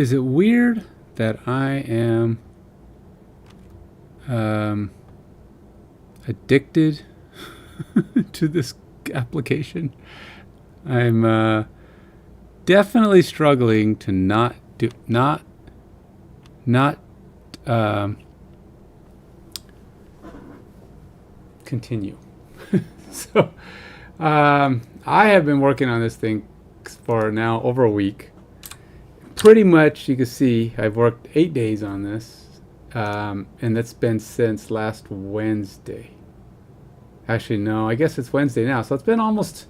Is it weird that I am addicted to this application? I'm definitely struggling to not um, continue. So I have been working on this thing for now over a week. Pretty much, you can see I've worked 8 days on this, and that's been since last Wednesday. Actually, no, I guess it's Wednesday now, so it's been almost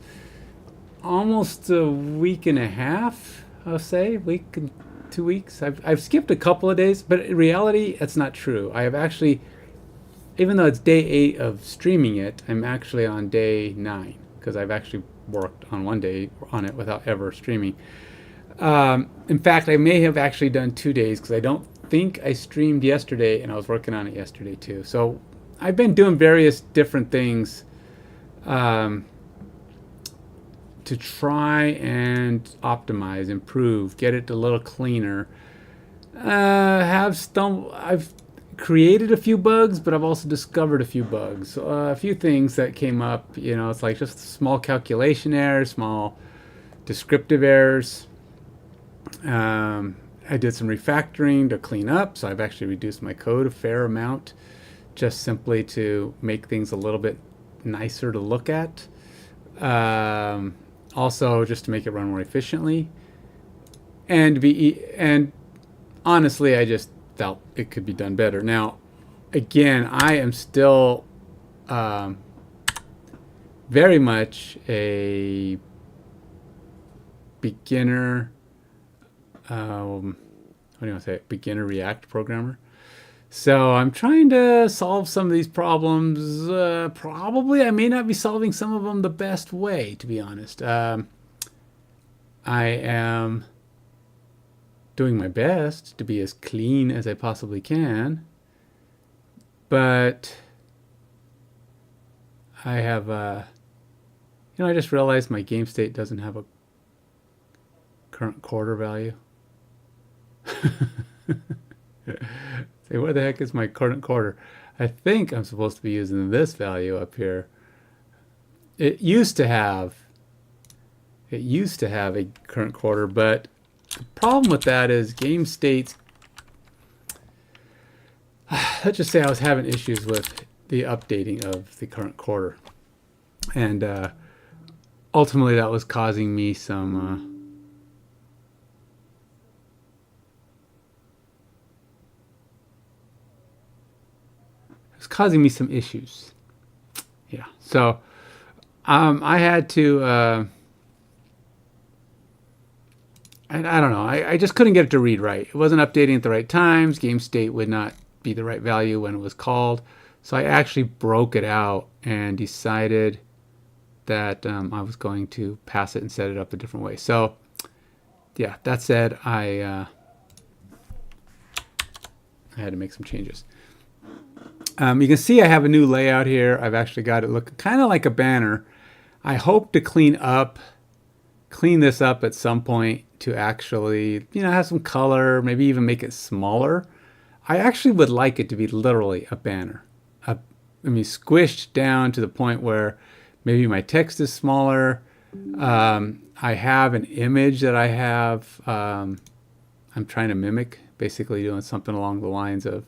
a week and a half. I'll say week and 2 weeks. I've skipped a couple of days, but in reality, that's not true. I have actually, even though it's day 8 of streaming it, I'm actually on day 9 because I've actually worked on one day on it without ever streaming. In fact, I may have actually done 2 days because I don't think I streamed yesterday, and I was working on it yesterday too. So I've been doing various different things to try and optimize, improve, get it a little cleaner. I've created a few bugs, but I've also discovered a few bugs. A few things that came up, it's like just small calculation errors, small descriptive errors. I did some refactoring to clean up, so I've actually reduced my code a fair amount, just simply to make things a little bit nicer to look at. Also, just to make it run more efficiently, and honestly, I just felt it could be done better. Now, again, I am still very much a beginner. What do you want to say? Beginner React programmer. So I'm trying to solve some of these problems. Probably I may not be solving some of them the best way, to be honest. I am doing my best to be as clean as I possibly can. But I have, I just realized my game state doesn't have a current quarter value. Say, where the heck is my current quarter? I think I'm supposed to be using this value up here. It used to have a current quarter, but the problem with that is game states. Let's just say I was having issues with the updating of the current quarter, and ultimately that was causing me some issues. Yeah, so I had to I don't know, I just couldn't get it to read right. It wasn't updating at the right times. Game state would not be the right value when it was called, so I actually broke it out and decided that I was going to pass it and set it up a different way. So yeah, that said, I had to make some changes. You can see I have a new layout here. I've actually got it look kind of like a banner. I hope to clean this up at some point to actually, have some color, maybe even make it smaller. I actually would like it to be literally a banner. Squished down to the point where maybe my text is smaller. I have an image that I'm trying to mimic, basically doing something along the lines of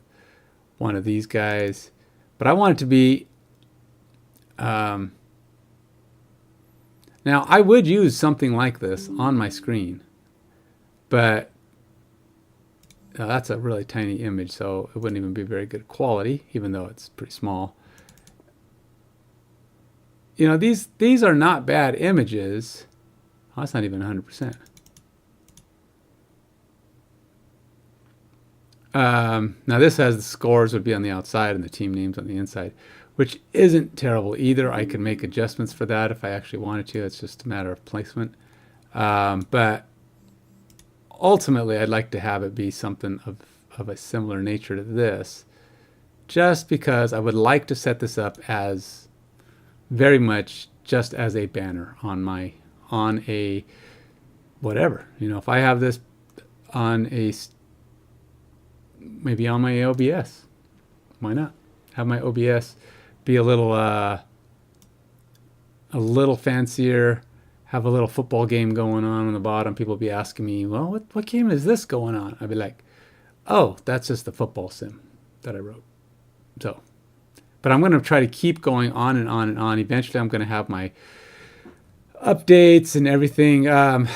one of these guys, but I want it to be now I would use something like this on my screen, but that's a really tiny image, so it wouldn't even be very good quality, even though it's pretty small. These are not bad images. Oh, that's not even 100%. Now this has the scores would be on the outside and the team names on the inside, which isn't terrible either. I can make adjustments for that if I actually wanted to. It's just a matter of placement. But ultimately, I'd like to have it be something of a similar nature to this, just because I would like to set this up as very much just as a banner on a whatever. If I have this on maybe on my OBS. Why not? Have my OBS be a little fancier. Have a little football game going on the bottom. People be asking me, well, what game is this going on? I'd be like, oh, that's just the football sim that I wrote. So, but I'm going to try to keep going on and on and on. Eventually, I'm going to have my updates and everything a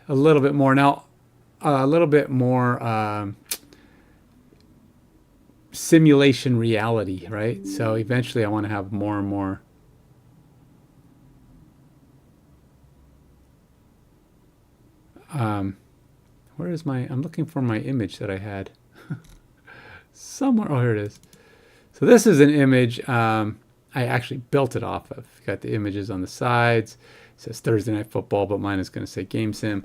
little bit more now, a little bit more simulation reality, right? So eventually, I want to have more and more. Where is I'm looking for my image that I had somewhere. Oh, here it is. So this is an image I actually built it off of. Got the images on the sides. It says Thursday Night Football, but mine is going to say Game Sim.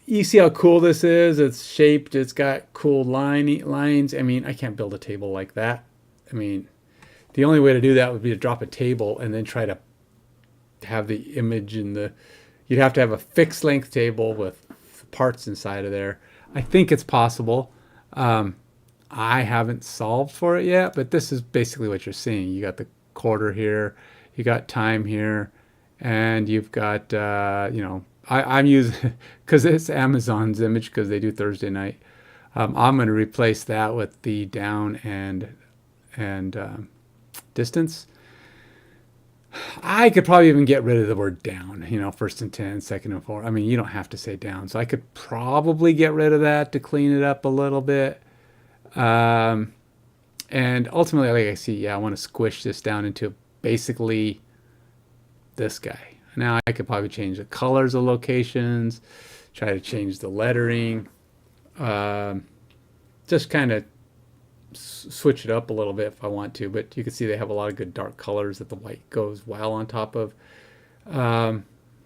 You see how cool this is? It's shaped. It's got cool lines. I mean, I can't build a table like that. I mean, the only way to do that would be to drop a table and then try to have the image in the... You'd have to have a fixed length table with parts inside of there. I think it's possible. I haven't solved for it yet, but this is basically what you're seeing. You got the quarter here, you got time here, and you've got, I'm using, because it's Amazon's image because they do Thursday night. I'm going to replace that with the down and distance. I could probably even get rid of the word down, first and 10, second and 4. I mean, you don't have to say down. So I could probably get rid of that to clean it up a little bit. And ultimately, like I see, I want to squish this down into basically this guy. Now I could probably change the colors of locations, try to change the lettering, just kind of switch it up a little bit if I want to, but you can see they have a lot of good dark colors that the white goes well on top of.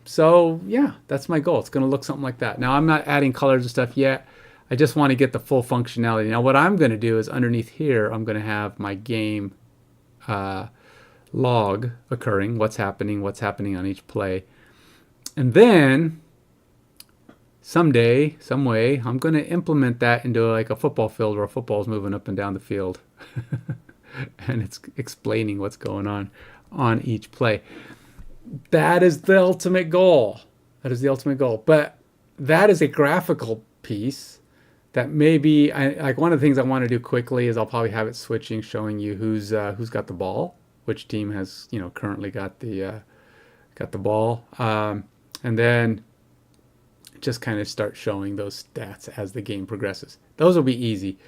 So yeah, that's my goal. It's going to look something like that. Now I'm not adding colors and stuff yet. I just want to get the full functionality. Now what I'm going to do is underneath here, I'm going to have my game log occurring, what's happening on each play. And then someday, some way, I'm going to implement that into like a football field where a football's moving up and down the field. And it's explaining what's going on each play. That is the ultimate goal. That is the ultimate goal. But that is a graphical piece that maybe, like one of the things I want to do quickly is I'll probably have it switching, showing you who's got the ball, which team has, currently got the ball. And then just kind of start showing those stats as the game progresses. Those will be easy.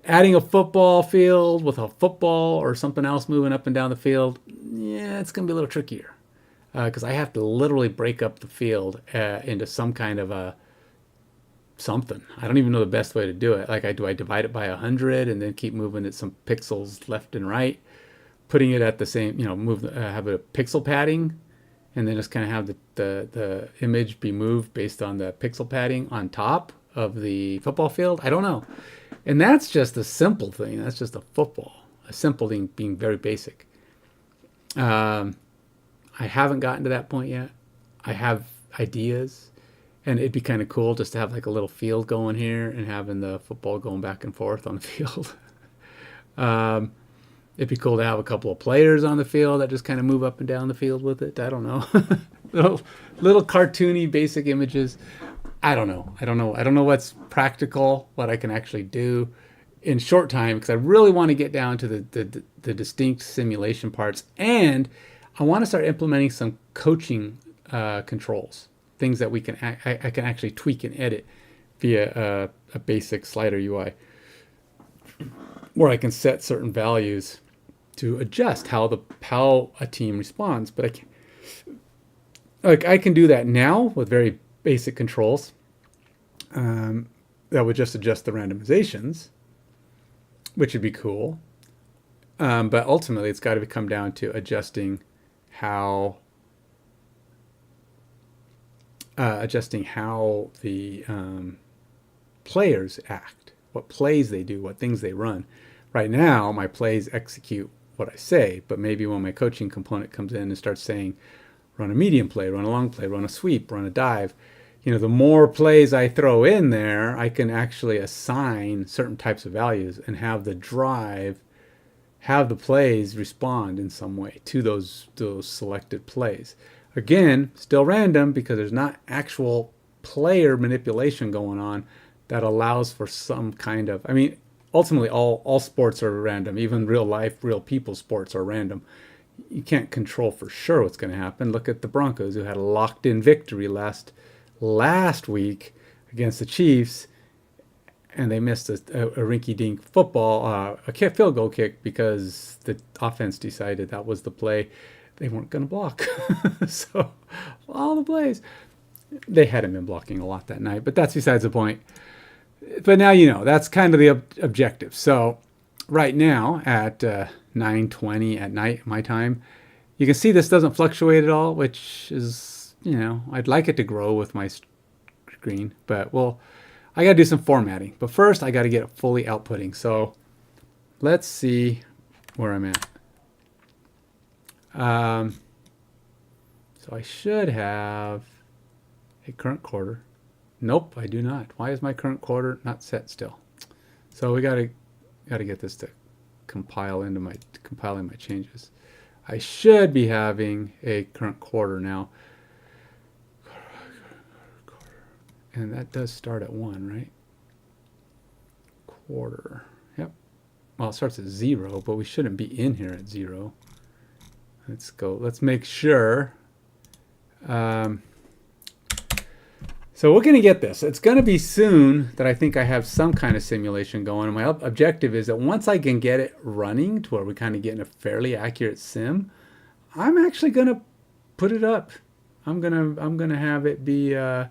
Adding a football field with a football or something else moving up and down the field, yeah, it's going to be a little trickier because I have to literally break up the field into some kind of a something. I don't even know the best way to do it. Like, do I divide it by 100 and then keep moving it some pixels left and right, putting it at the same, have a pixel padding, and then just kind of have the image be moved based on the pixel padding on top of the football field? I don't know. And that's just a simple thing. That's just a simple thing being very basic. I haven't gotten to that point yet. I have ideas, and it'd be kind of cool just to have like a little field going here and having the football going back and forth on the field. It'd be cool to have a couple of players on the field that just kind of move up and down the field with it. I don't know. little cartoony basic images. I don't know what's practical, what I can actually do in short time, because I really want to get down to the distinct simulation parts, and I want to start implementing some coaching controls, things that I can actually tweak and edit via a basic slider UI, where I can set certain values to adjust how a team responds. But I can do that now with very basic controls that would just adjust the randomizations, which would be cool. But ultimately, it's got to come down to adjusting how the players act, what plays they do, what things they run. Right now, my plays execute what I say, but maybe when my coaching component comes in and starts saying, run a medium play, run a long play, run a sweep, run a dive, the more plays I throw in there, I can actually assign certain types of values and have the drive, have the plays respond in some way to those selected plays. Again, still random because there's not actual player manipulation going on that allows for some kind of, I mean, ultimately all sports are random. Even real life, real people sports are random. You can't control for sure what's going to happen. Look at the Broncos, who had a locked-in victory last week against the Chiefs, and they missed a rinky-dink field goal kick because the offense decided that was the play they weren't going to block. So all the plays, they hadn't been blocking a lot that night, but that's besides the point. But now that's kind of the objective. So right now at 9:20 at night, my time, you can see this doesn't fluctuate at all, which is, I'd like it to grow with my screen, but I got to do some formatting. But first, I got to get it fully outputting. So let's see where I'm at. So I should have a current quarter. Nope, I do not. Why is my current quarter not set still? So we got to get this to compiling my changes. I should be having a current quarter now. And that does start at 1, right? Quarter. Yep. Well, it starts at 0, but we shouldn't be in here at 0. Let's go. Let's make sure. So we're going to get this. It's going to be soon that I think I have some kind of simulation going. And my objective is that once I can get it running to where we kind of get in a fairly accurate sim, I'm actually going to put it up. I'm gonna have it be on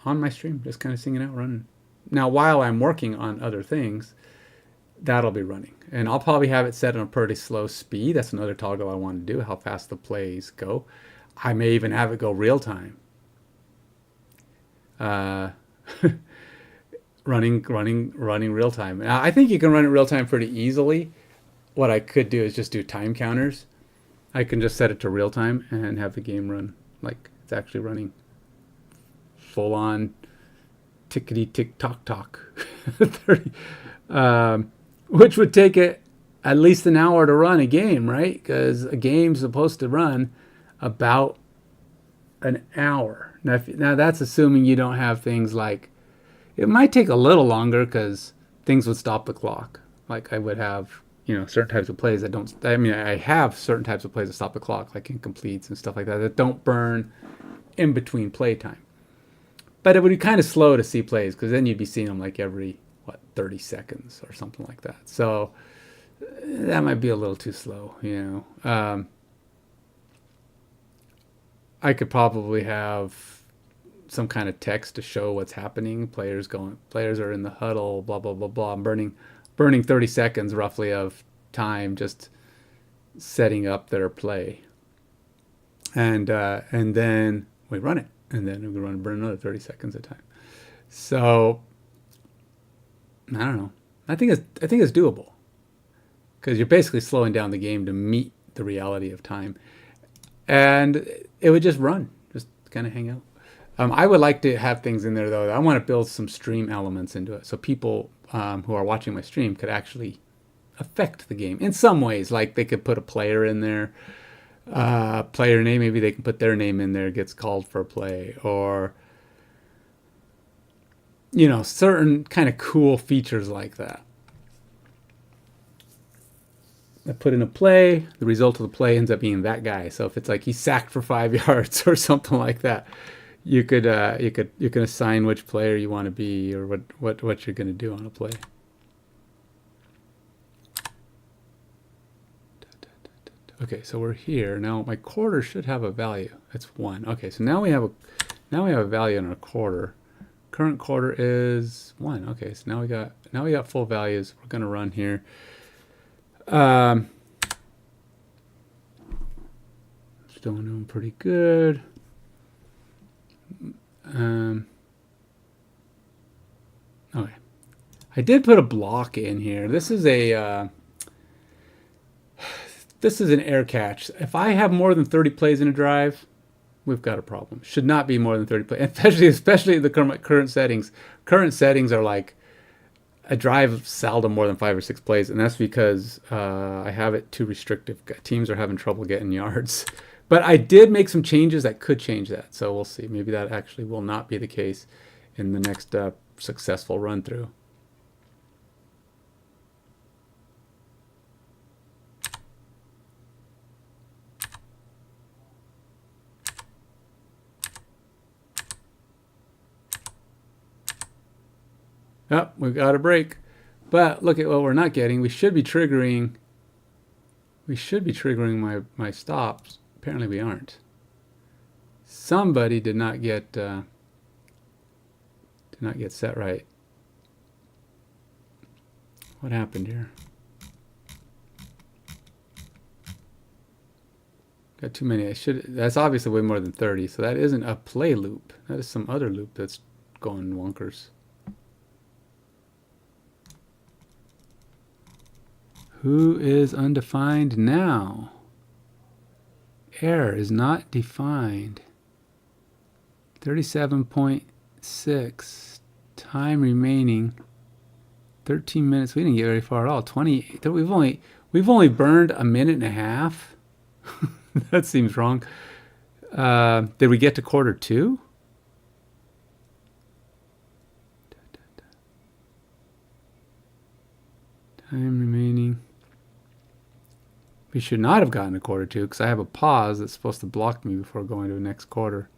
my stream, just kind of singing out, running. Now, while I'm working on other things, that'll be running. And I'll probably have it set on a pretty slow speed. That's another toggle I want to do, how fast the plays go. I may even have it go real time. Running real time. Now, I think you can run it real time pretty easily. What I could do is just do time counters. I can just set it to real time and have the game run like it's actually running full on tickety tick tock tock 30, which would take it at least an hour to run a game, right? Because a game's supposed to run about an hour. Now that's assuming you don't have things like, it might take a little longer because things would stop the clock. Like I would have, certain types of plays that don't, I have certain types of plays that stop the clock, like incompletes and stuff like that don't burn in between playtime. But it would be kind of slow to see plays because then you'd be seeing them like every, 30 seconds or something like that. So that might be a little too slow, I could probably have some kind of text to show what's happening. Players are in the huddle, blah, blah, blah, blah. I'm burning 30 seconds roughly of time just setting up their play. And then we run it. And then we burn another 30 seconds at a time. So I don't know. I think it's doable. Because you're basically slowing down the game to meet the reality of time. And it would just run, just kind of hang out. I would like to have things in there, though. I want to build some stream elements into it. So people who are watching my stream could actually affect the game in some ways. Like they could put a player in there, player name. Maybe they can put their name in there, gets called for a play. Or, certain kind of cool features like that. I put in a play, the result of the play ends up being that guy. So if it's like he's sacked for 5 yards or something like that, you can assign which player you want to be or what you're going to do on a play. Okay, so we're here. Now my quarter should have a value. It's 1. Okay, so now we have a value in our quarter. Current quarter is 1. Okay, so now we got full values. We're going to run here. Still doing pretty good. Okay, I did put a block in here. This is an air catch. If I have more than 30 plays in a drive, we've got a problem. Should not be more than 30 plays, especially the current settings. Current settings are like I drive seldom more than 5 or 6 plays, and that's because I have it too restrictive. Teams are having trouble getting yards. But I did make some changes that could change that, so we'll see. Maybe that actually will not be the case in the next successful run through. Oh, we got a break. But look at what we're not getting. We should be triggering my stops. Apparently we aren't. Somebody did not get set right. What happened here? Got too many. That's obviously way more than 30, so that isn't a play loop. That is some other loop that's going wonkers. Who is undefined now? Error is not defined. 37.6. Time remaining. 13 minutes. We didn't get very far at all. 20. We've only burned a minute and a half. That seems wrong. Did we get to quarter 2? Time remaining. We should not have gotten to quarter 2 because I have a pause that's supposed to block me before going to the next quarter.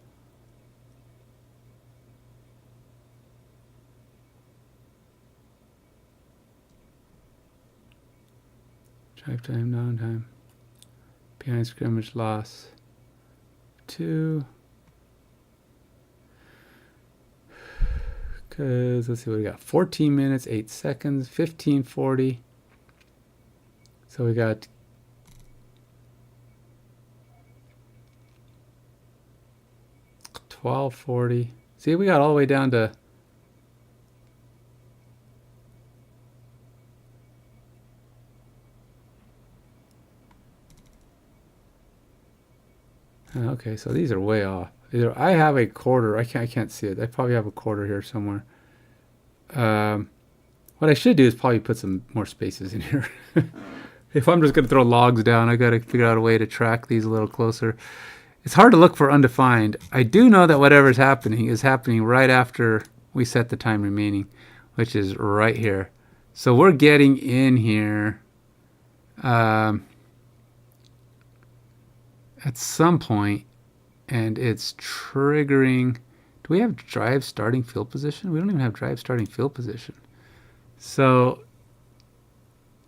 Drive time, downtime. Behind scrimmage loss. 2. Because let's see what we got. 14 minutes, 8 seconds, 15:40. So we got $12.40. See, we got all the way down to okay, so these are way off. Either I have a quarter. I can't see it. I probably have a quarter here somewhere. What I should do is probably put some more spaces in here. If I'm just going to throw logs down, I got to figure out a way to track these a little closer. It's hard to look for undefined. I do know that whatever is happening right after we set the time remaining, which is right here. So we're getting in here at some point, and it's triggering. Do we have drive starting field position? We don't even have drive starting field position. So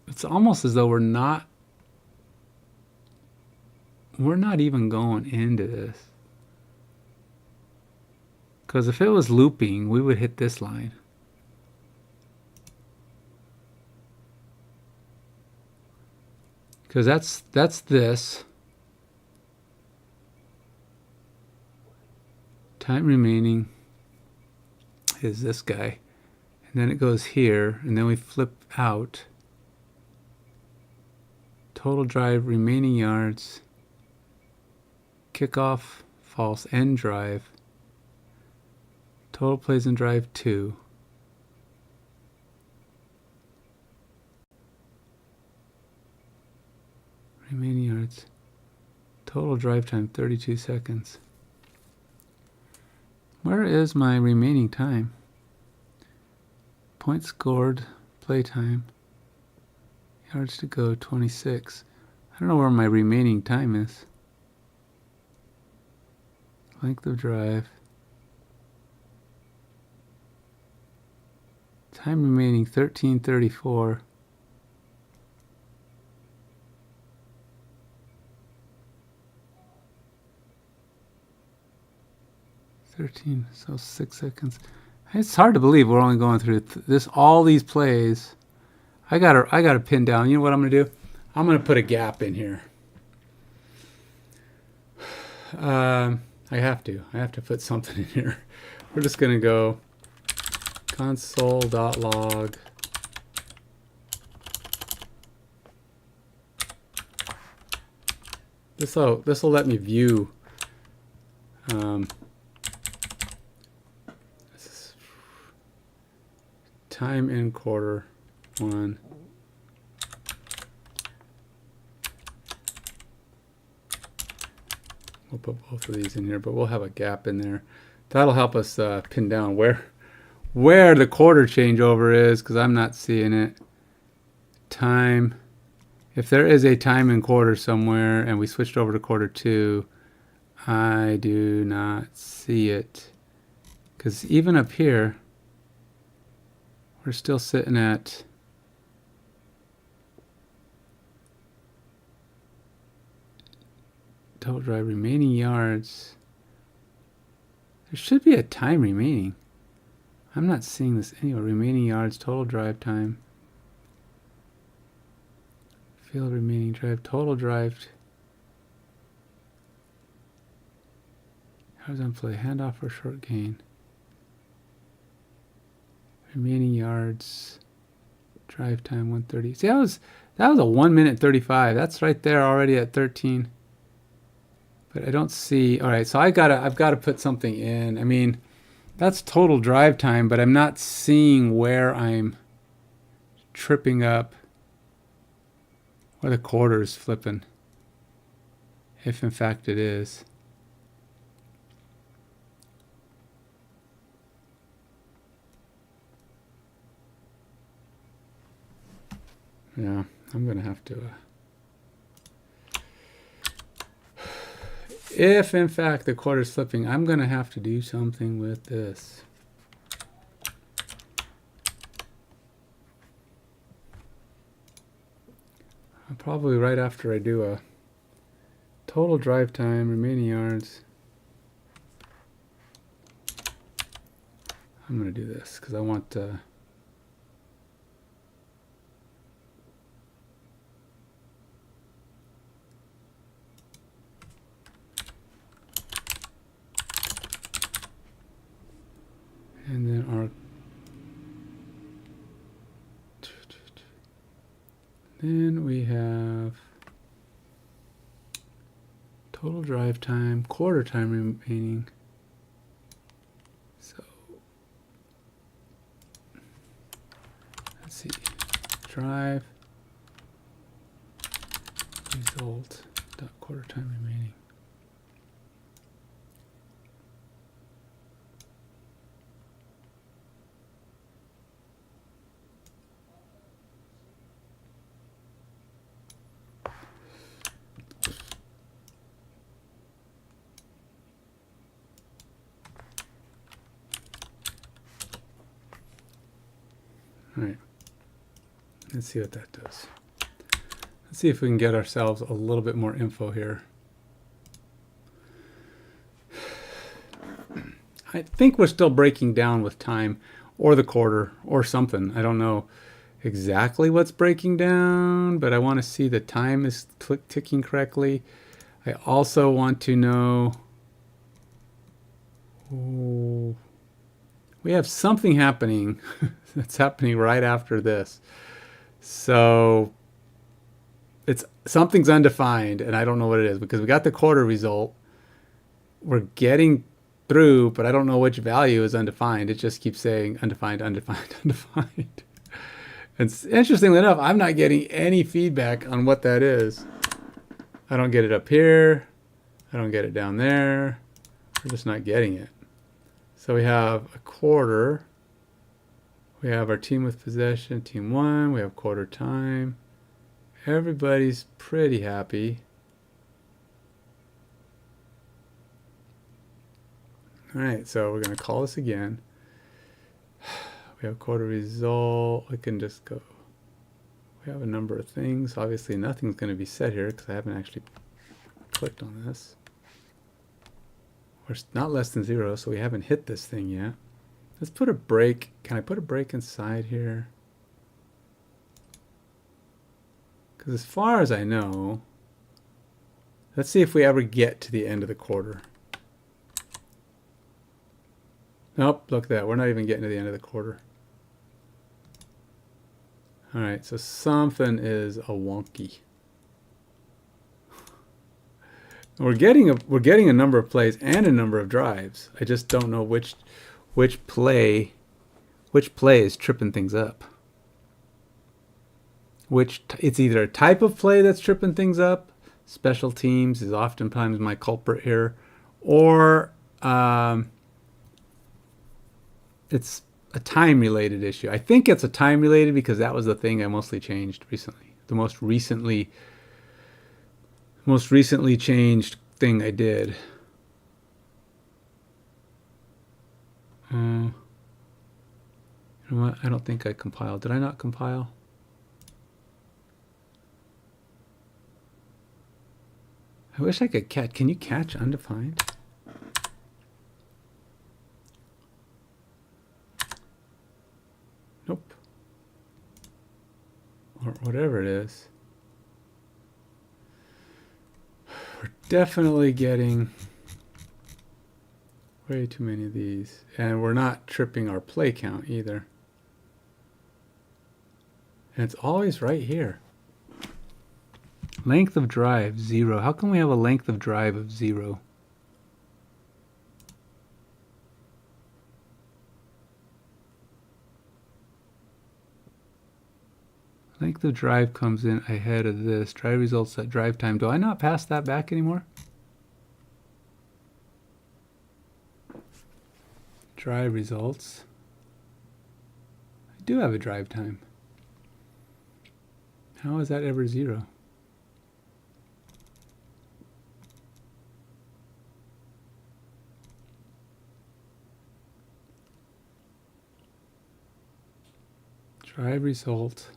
it's almost as though we're not even going into this. Because if it was looping, we would hit this line. Because that's this. Time remaining is this guy. And then it goes here, and then we flip out. Total drive, remaining yards, kickoff, false, end drive. Total plays in drive 2. Remaining yards. Total drive time, 32 seconds. Where is my remaining time? Points scored, play time. Yards to go, 26. I don't know where my remaining time is. Length of drive. Time remaining, 13:34. So 6 seconds. It's hard to believe we're only going through all these plays. I gotta pin down. You know what I'm gonna do? I'm gonna put a gap in here. I have to put something in here. We're just gonna go console.log. This will let me view This is time in quarter one. We'll put both of these in here, but we'll have a gap in there. That'll help us pin down where the quarter changeover is, because I'm not seeing it. Time. If there is a time in quarter somewhere and we switched over to quarter two, I do not see it. Because even up here, we're still sitting at total drive remaining yards. There should be a time remaining. I'm not seeing this anywhere. Remaining yards, total drive time. Field remaining drive, total drive. Hours on play, handoff or short gain. Remaining yards, drive time 130. See, that was a 1 minute 35. That's right there already at 13. But I don't see. All right, so I've got to put something in. I mean, that's total drive time, but I'm not seeing where I'm tripping up, where the quarter is flipping, if in fact it is. Yeah, I'm going to have to... if in fact the quarter is flipping, I'm going to have to do something with this. Probably right after I do a total drive time, remaining yards. I'm going to do this because I want to... and then our... then we have total drive time, quarter time remaining. So let's see, drive result dot quarter time remaining. All right, let's see what that does. Let's see if we can get ourselves a little bit more info here. I think we're still breaking down with time or the quarter or something. I don't know exactly what's breaking down, but I want to see the time is ticking correctly. I also want to know... oh, we have something happening that's happening right after this. So it's something's undefined, and I don't know what it is because we got the quarter result. We're getting through, but I don't know which value is undefined. It just keeps saying undefined, undefined, undefined. And interestingly enough, I'm not getting any feedback on what that is. I don't get it up here. I don't get it down there. We're just not getting it. So we have a quarter. We have our team with possession, team one. We have quarter time. Everybody's pretty happy. All right, so we're going to call this again. We have quarter result. We can just go. We have a number of things. Obviously, nothing's going to be set here because I haven't actually clicked on this. We're not less than 0, so we haven't hit this thing yet. Let's put a break. Can I put a break inside here? Because as far as I know, let's see if we ever get to the end of the quarter. Nope, look at that. We're not even getting to the end of the quarter. All right, so something is a wonky. We're getting a number of plays and a number of drives. I just don't know which play is tripping things up. It's either a type of play that's tripping things up. Special teams is oftentimes my culprit here, or it's a time-related issue. I think it's a time-related because that was the thing I mostly changed recently. The most recently changed thing I did. You know what? I don't think I compiled. Did I not compile? I wish I could catch. Can you catch undefined? Nope. Or whatever it is. We're definitely getting way too many of these. And we're not tripping our play count either. And it's always right here. Length of drive, 0. How can we have a length of drive of 0? Length of drive comes in ahead of this. Drive results at drive time. Do I not pass that back anymore? Drive results. I do have a drive time. How is that ever 0? Drive result.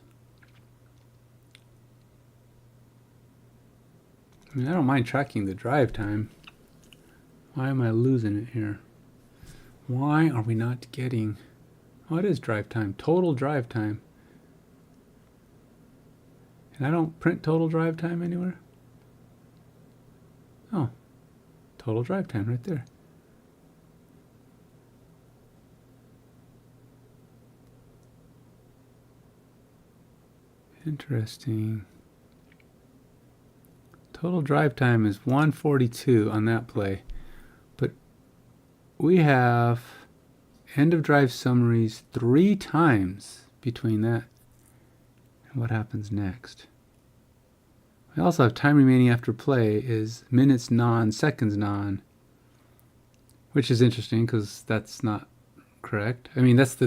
I mean, I don't mind tracking the drive time. Why am I losing it here? Why are we not getting... Oh, it is drive time. Total drive time. And I don't print total drive time anywhere? Oh. Total drive time right there. Interesting. Total drive time is 142 on that play. But we have end of drive summaries 3 times between that and what happens next. We also have time remaining after play is minutes non, seconds non, which is interesting because that's not correct. I mean, that's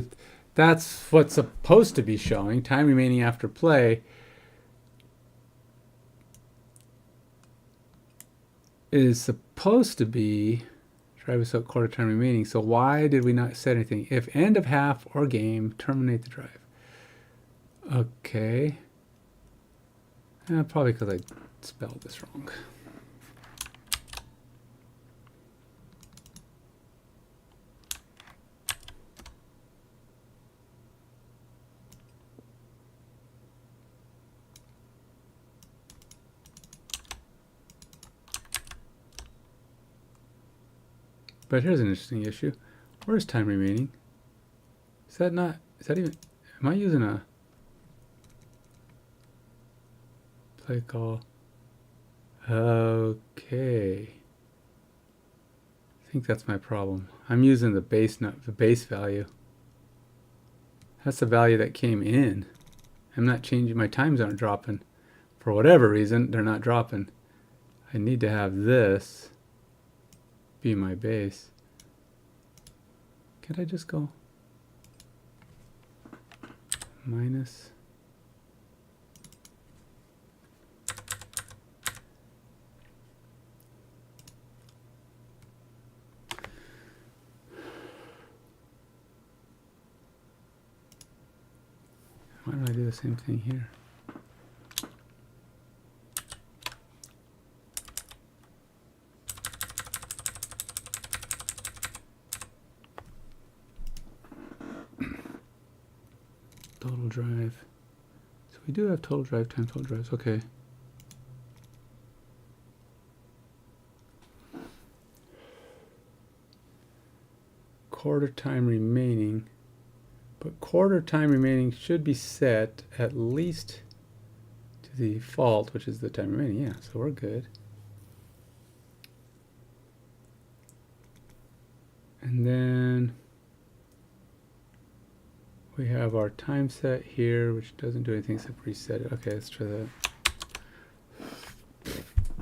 what's supposed to be showing. Time remaining after play is supposed to be drive us up quarter time remaining. So why did we not set anything? If end of half or game, terminate the drive. Okay. Probably because I spelled this wrong. But here's an interesting issue. Where's time remaining? Is that even, am I using a play call? Okay. I think that's my problem. I'm using the base value. That's the value that came in. I'm not changing, my times aren't dropping. For whatever reason, they're not dropping. I need to have this be my base. Could I just go minus? Why don't I do the same thing here? Total drive. So we do have total drive time, total drives. Okay. Quarter time remaining. But quarter time remaining should be set at least to the default, which is the time remaining. Yeah, so we're good. And then we have our time set here, which doesn't do anything except reset it. Okay, let's try that.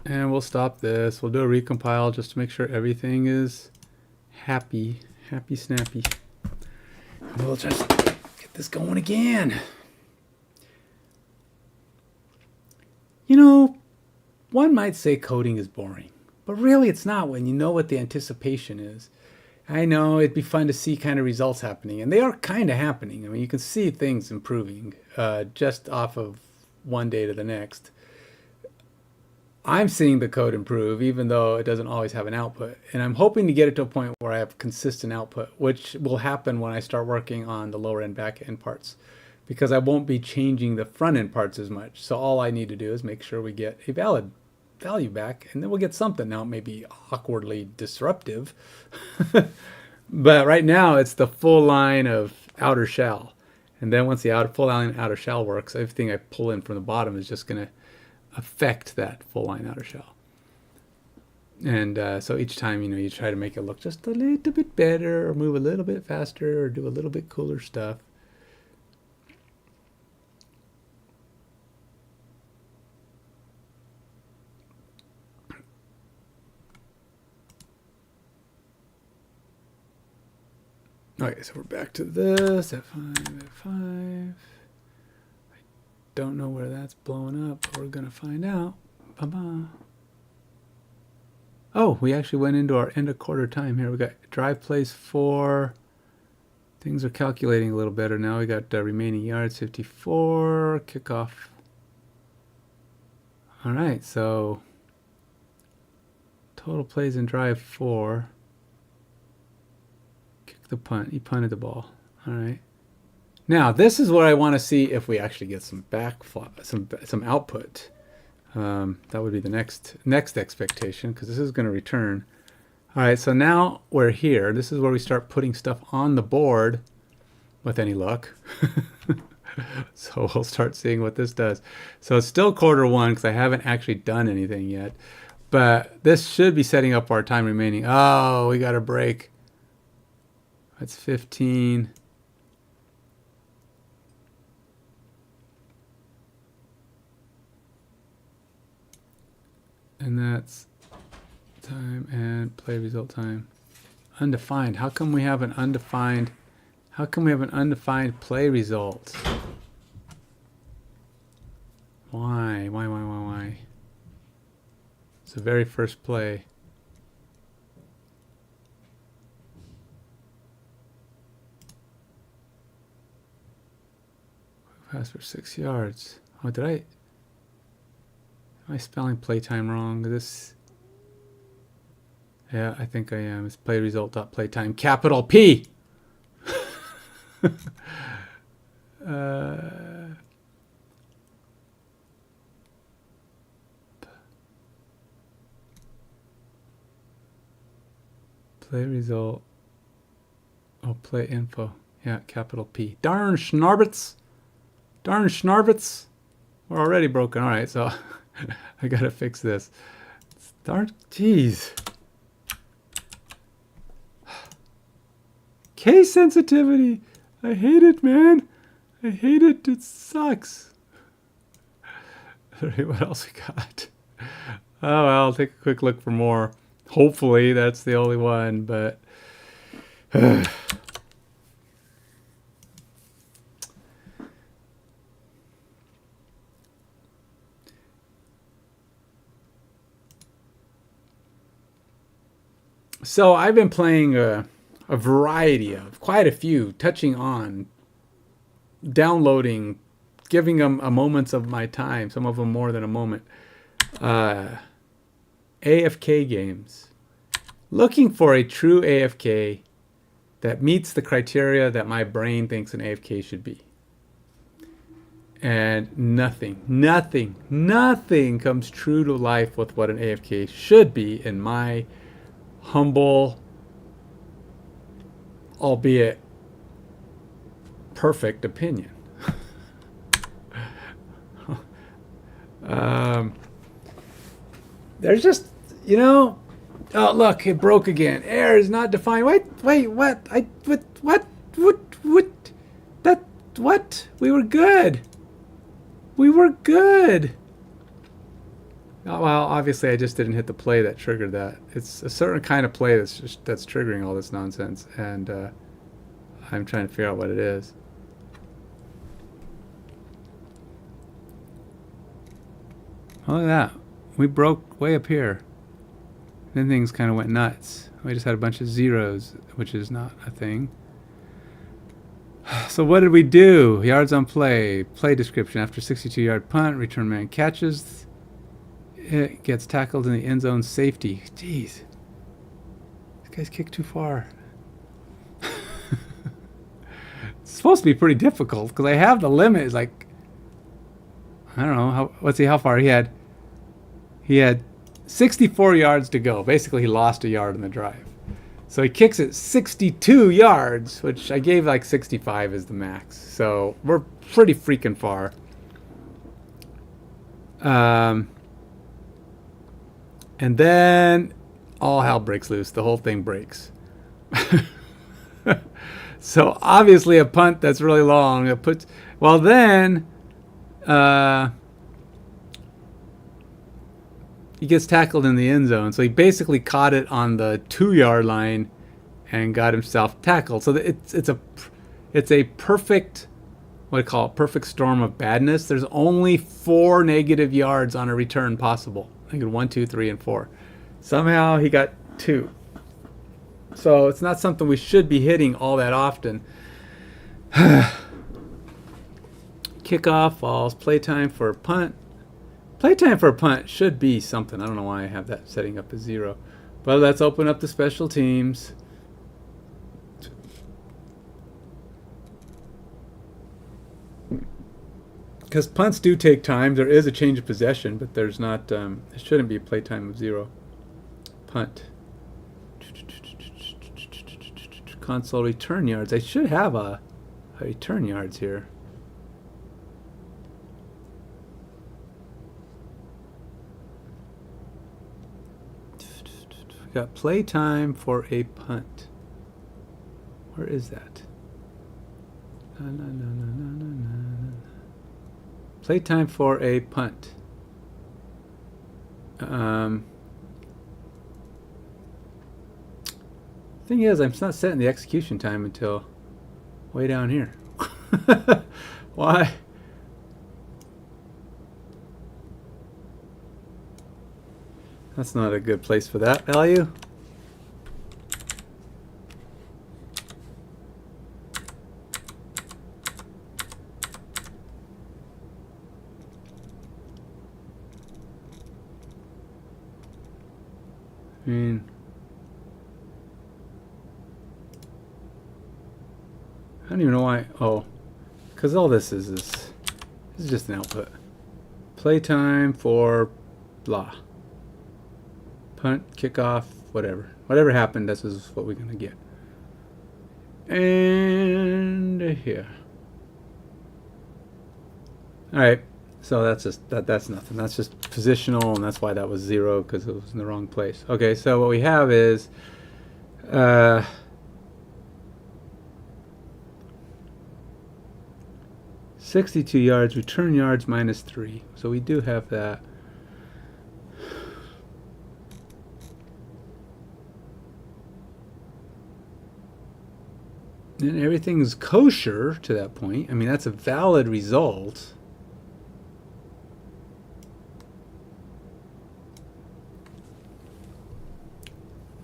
And we'll stop this. We'll do a recompile just to make sure everything is happy snappy. And we'll just get this going again. You know, one might say coding is boring, but really it's not when you know what the anticipation is. I know it'd be fun to see kind of results happening, and they are kind of happening. I mean, you can see things improving just off of one day to the next. I'm seeing the code improve, even though it doesn't always have an output. And I'm hoping to get it to a point where I have consistent output, which will happen when I start working on the lower end, back end parts, because I won't be changing the front end parts as much. So all I need to do is make sure we get a valid value back, and then we'll get something. Now it may be awkwardly disruptive, but right now it's the full line of outer shell. And then once the full line outer shell works, everything I pull in from the bottom is just going to affect that full line outer shell. And so each time, you try to make it look just a little bit better, or move a little bit faster, or do a little bit cooler stuff. Okay, so we're back to this, F5, F5. I don't know where that's blowing up, but we're going to find out. Ba-ba. Oh, we actually went into our end of quarter time here. We got drive place 4. Things are calculating a little better now. We got remaining yards 54, kickoff. All right, so total plays in drive 4. The punt. He punted the ball. All right. Now this is what I want to see if we actually get some some output. That would be the next expectation, because this is going to return. All right. So now we're here. This is where we start putting stuff on the board, with any luck. So we'll start seeing what this does. So it's still quarter 1 because I haven't actually done anything yet, but this should be setting up our time remaining. Oh, we got a break. That's 15. And that's time and play result time. Undefined. How come we have an undefined? How come we have an undefined play result? Why? Why? It's the very first play. Pass for 6 yards. Oh, am I spelling playtime wrong? Yeah, I think I am. It's play result dot playtime, capital P. Play result. Oh, play info. Yeah, capital P. Darn schnarbits. Darn schnarbits. We're already broken. All right, so I gotta fix this. Darn, jeez. Case sensitivity. I hate it, man. I hate it. It sucks. All right, what else we got? Oh, well, I'll take a quick look for more. Hopefully that's the only one, but so I've been playing a variety of, quite a few, touching on, downloading, giving them a moments of my time, some of them more than a moment. AFK games. Looking for a true AFK that meets the criteria that my brain thinks an AFK should be. And nothing comes true to life with what an AFK should be, in my humble, albeit perfect opinion. There's just, Oh, look, it broke again. Error is not defined. Wait, what? What? What? We were good. We were good. Oh, well, obviously I just didn't hit the play that triggered that. It's a certain kind of play that's triggering all this nonsense, and I'm trying to figure out what it is. Look at that. We broke way up here. Then things kind of went nuts. We just had a bunch of zeros, which is not a thing. So what did we do? Yards on play. Play description. After 62-yard punt, return man catches. It gets tackled in the end zone. Safety. Jeez. This guy's kicked too far. It's supposed to be pretty difficult because I have the limit. It's like, I don't know. Let's see how far he had. He had 64 yards to go. Basically, he lost a yard in the drive. So he kicks it 62 yards, which I gave like 65 as the max. So we're pretty freaking far. And then all hell breaks loose. The whole thing breaks. So obviously a punt that's really long. It puts, well then, he gets tackled in the end zone. So he basically caught it on the 2-yard line and got himself tackled. So it's a perfect, what do you call it, perfect storm of badness. There's only 4 negative yards on a return possible. I think 1, 2, 3, and 4. Somehow he got 2. So it's not something we should be hitting all that often. Kickoff falls. Playtime for a punt. Playtime for a punt should be something. I don't know why I have that setting up as 0. But let's open up the special teams. Because punts do take time. There is a change of possession, but there's not. It shouldn't be a playtime of 0. Punt. Console return yards. I should have a return yards here. We got playtime for a punt. Where is that? Playtime for a punt. Thing is, I'm not setting the execution time until way down here. Why? That's not a good place for that value. I mean, I don't even know why. Oh, because all this is just an output. Playtime for blah. Punt, kickoff, whatever. Whatever happened, this is what we're gonna get. And here. All right. So that's just that's nothing. That's just positional, and that's why that was 0 because it was in the wrong place. Okay. So what we have is. 62 yards, return yards minus 3. So we do have that. And everything's kosher to that point. I mean, that's a valid result.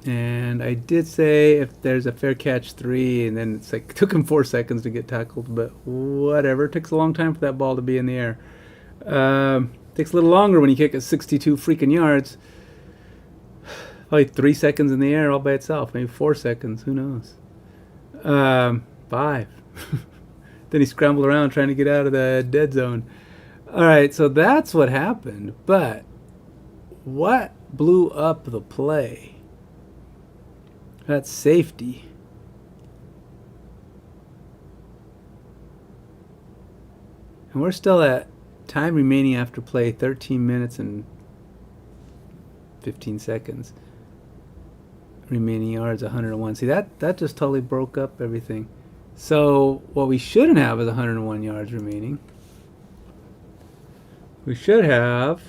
And I did say if there's a fair catch 3, and then it's like, it took him 4 seconds to get tackled, but whatever. It takes a long time for that ball to be in the air. Takes a little longer when you kick at 62 freaking yards. Probably 3 seconds in the air all by itself. Maybe 4 seconds. Who knows? 5. Then he scrambled around trying to get out of the dead zone. All right, so that's what happened. But what blew up the play? That's safety. And we're still at time remaining after play, 13 minutes and 15 seconds. remaining yards 101. See, that just totally broke up everything. So what we shouldn't have is 101 yards remaining. We should have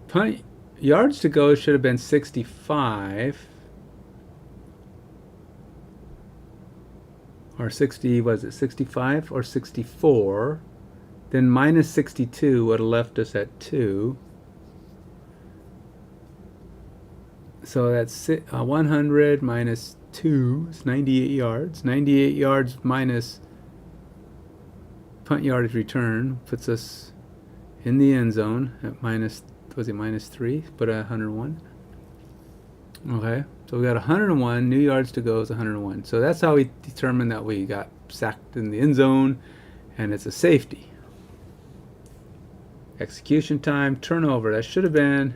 punt yards to go should have been 65 or 60. Was it 65 or 64? Then minus 62 would have left us at 2. So that's 100 minus 2 is 98 yards. 98 yards minus punt yardage return puts us in the end zone at minus, was it minus 3? But 101. Okay, so we got 101. New yards to go is 101. So that's how we determined that we got sacked in the end zone, and it's a safety. Execution time, turnover. That should have been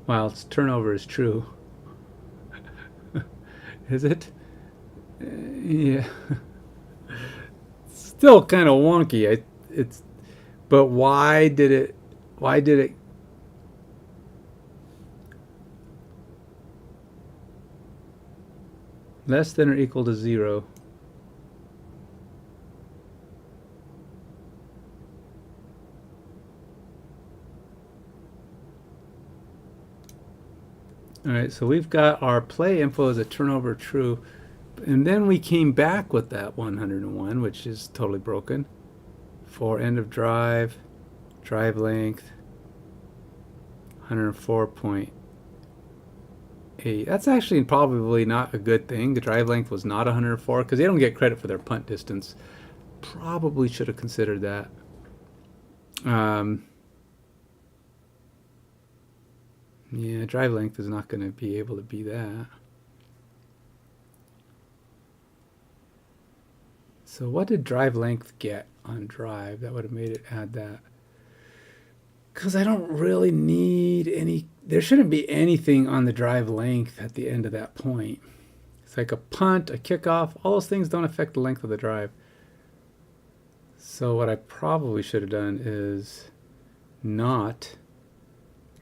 well, its turnover is true. Is it? Yeah. Still kind of wonky. But why did it less than or equal to 0? All right, so we've got our play info as a turnover true, and then we came back with that 101, which is totally broken. For end of drive, drive length, 104.8. That's actually probably not a good thing. The drive length was not 104 because they don't get credit for their punt distance. Probably should have considered that. Yeah, drive length is not going to be able to be that. So what did drive length get on drive? That would have made it add that. Because I don't really need any, there shouldn't be anything on the drive length at the end of that point. It's like a punt, a kickoff, all those things don't affect the length of the drive. So what I probably should have done is not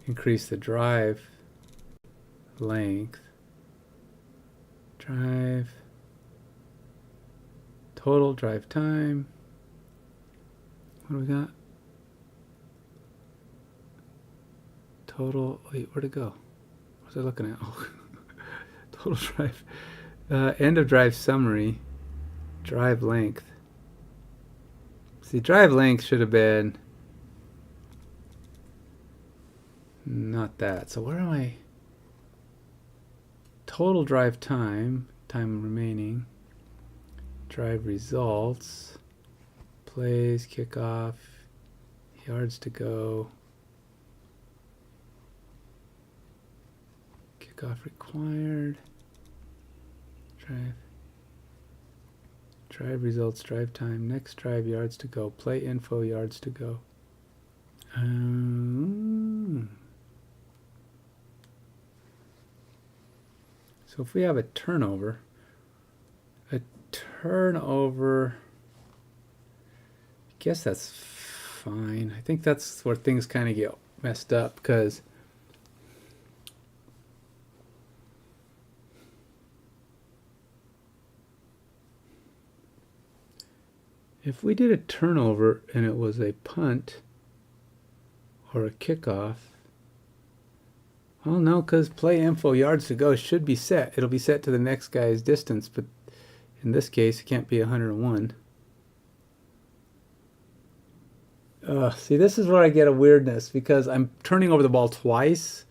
increase the drive length. Drive, total drive time. What do we got? Total, wait, where'd it go? What was I looking at? Oh, total drive. End of drive summary. Drive length. See, drive length should have been not that. So where am I? Total drive time, time remaining, drive results, plays, kickoff, yards to go, kickoff required, drive results, drive time, next drive, yards to go, play info, yards to go. So if we have a turnover, I guess that's fine. I think that's where things kind of get messed up, because if we did a turnover and it was a punt or a kickoff, well, no, because play info yards to go should be set. It'll be set to the next guy's distance, but in this case, it can't be 101. See, this is where I get a weirdness, because I'm turning over the ball twice.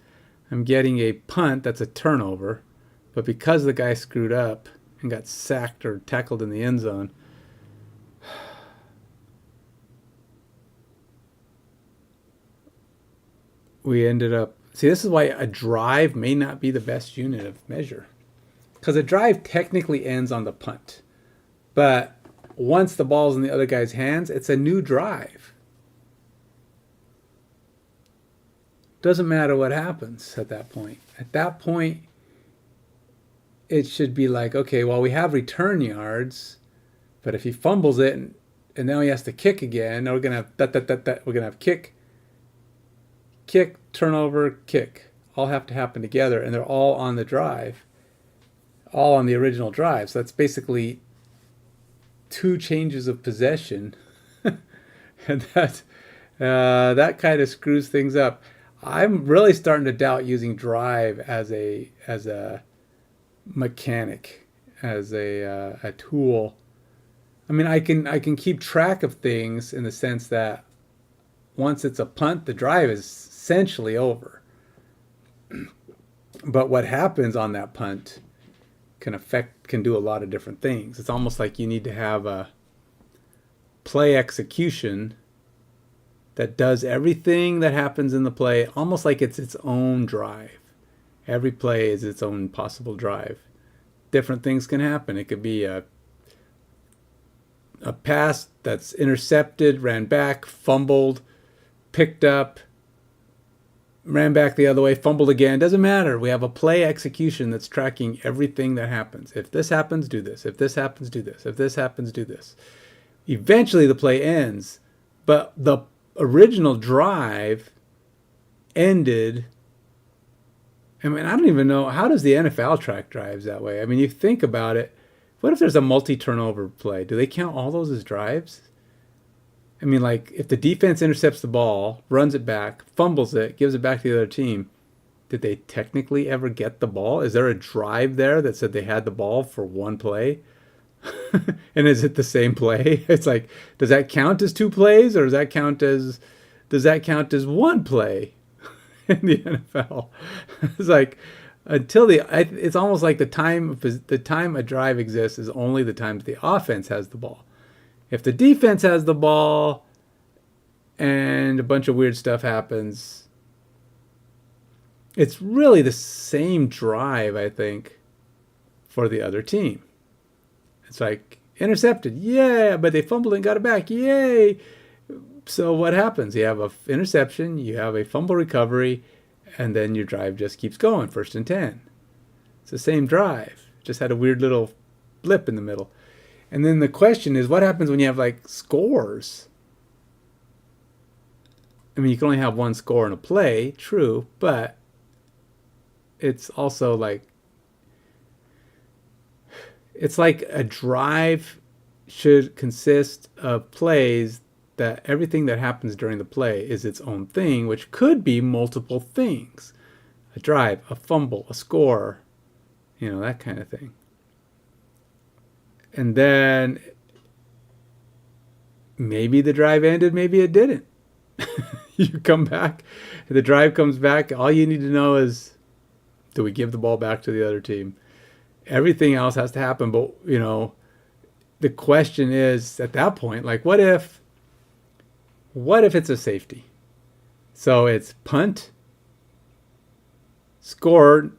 I'm getting a punt that's a turnover, but because the guy screwed up and got sacked or tackled in the end zone, we ended up, see, this is why a drive may not be the best unit of measure. Because a drive technically ends on the punt. But once the ball's in the other guy's hands, it's a new drive. Doesn't matter what happens at that point. At that point, it should be like, okay, well, we have return yards, but if he fumbles it and now he has to kick again. Now we're gonna have that. We're gonna have kick, turnover, kick. All have to happen together, and they're all on the drive, all on the original drive. So that's basically 2 changes of possession, and that kind of screws things up. I'm really starting to doubt using drive as a mechanic, as a tool. I mean, I can keep track of things in the sense that once it's a punt, the drive is essentially over. But what happens on that punt can do a lot of different things. It's almost like you need to have a play execution that does everything that happens in the play, almost like it's its own drive. Every play is its own possible drive. Different things can happen. It could be a pass that's intercepted, ran back, fumbled, picked up, ran back the other way, fumbled again. Doesn't matter. We have a play execution that's tracking everything that happens. If this happens, do this. If this happens, do this. If this happens, do this. Eventually the play ends, but the original drive ended. I mean, I don't even know, how does the NFL track drives that way? I mean, you think about it, what if there's a multi-turnover play? Do they count all those as drives? I mean, like, if the defense intercepts the ball, runs it back, fumbles it, gives it back to the other team, did they technically ever get the ball? Is there a drive there that said they had the ball for one play? And is it the same play? It's like, does that count as 2 plays, or does that count as one play in the NFL? It's like, it's almost like the time a drive exists is only the time the offense has the ball. If the defense has the ball and a bunch of weird stuff happens, it's really the same drive, I think, for the other team. It's like, intercepted, yeah, but they fumbled and got it back, yay. So what happens? You have an interception, you have a fumble recovery, and then your drive just keeps going, 1st and 10. It's the same drive, just had a weird little blip in the middle. And then the question is, what happens when you have like scores? I mean, you can only have one score in a play, true, but it's also like, it's like a drive should consist of plays that everything that happens during the play is its own thing, which could be multiple things. A drive, a fumble, a score, that kind of thing. And then maybe the drive ended, maybe it didn't. You come back, the drive comes back, all you need to know is, do we give the ball back to the other team? Everything else has to happen, but, the question is, at that point, like, what if it's a safety? So it's punt, score,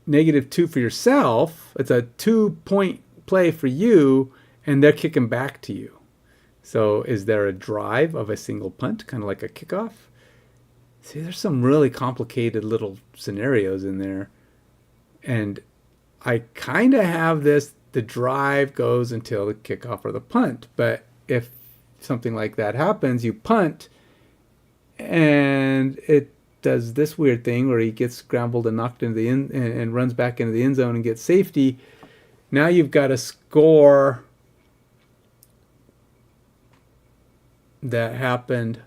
-2 for yourself. It's a 2-point play for you, and they're kicking back to you. So is there a drive of a single punt, kind of like a kickoff? See, there's some really complicated little scenarios in there. And I kind of have this, the drive goes until the kickoff or the punt. But if something like that happens, you punt, and it does this weird thing where he gets scrambled and knocked into the and runs back into the end zone and gets safety. Now you've got a score that happened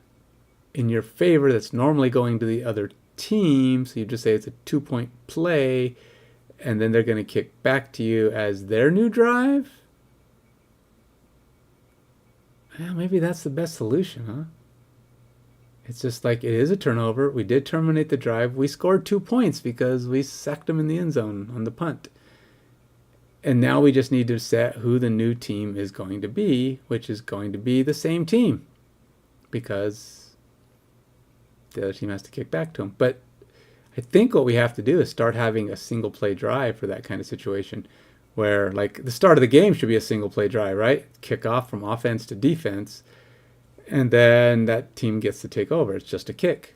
in your favor that's normally going to the other team. So you just say it's a 2-point play, and then they're going to kick back to you as their new drive. Well, maybe that's the best solution, huh? It's just like, it is a turnover. We did terminate the drive. We scored 2 points because we sacked them in the end zone on the punt. And now we just need to set who the new team is going to be, which is going to be the same team, because the other team has to kick back to them. But I think what we have to do is start having a single play drive for that kind of situation, where, like, the start of the game should be a single play drive, right? Kick off from offense to defense, and then that team gets to take over. It's just a kick.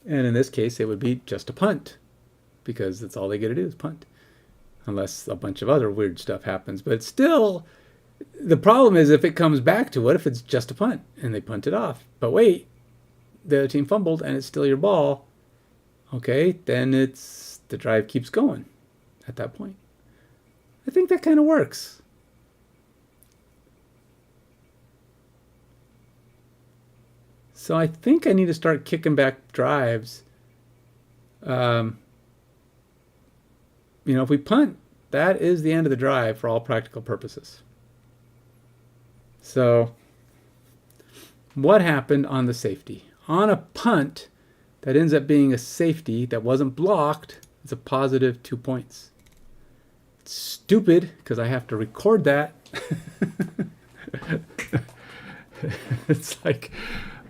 And in this case, it would be just a punt, because that's all they get to do is punt, unless a bunch of other weird stuff happens. But still, The problem is if it comes back to what if it's just a punt and they punt it off? But wait, the other team fumbled and it's still your ball. Okay, then the drive keeps going at that point. I think that kind of works. So I think I need to start kicking back drives. If we punt, that is the end of the drive for all practical purposes. So what happened on the safety? On a punt that ends up being a safety that wasn't blocked, it's a positive 2 points. It's stupid because I have to record that. It's like,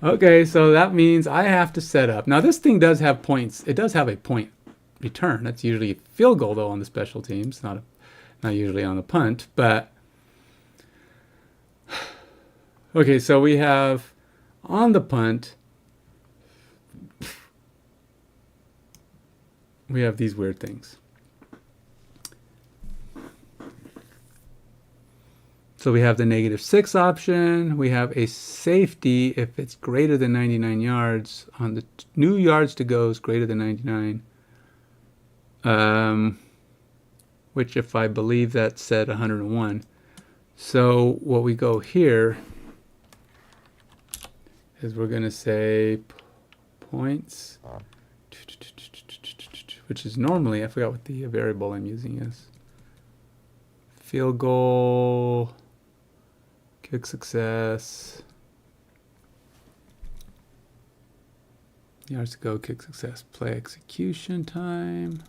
okay, so that means I have to set up. Now this thing does have points. It does have a point return. That's usually a field goal though on the special teams, not usually on the punt. But okay, so we have on the punt, we have these weird things. So we have the -6 option. We have a safety if it's greater than 99 yards. On the new yards to go is greater than 99. Which if I believe that said 101. So what we go here is we're going to say points, which is normally, I forgot what the variable I'm using is. Field goal, kick success, yards to go, kick success, play execution time,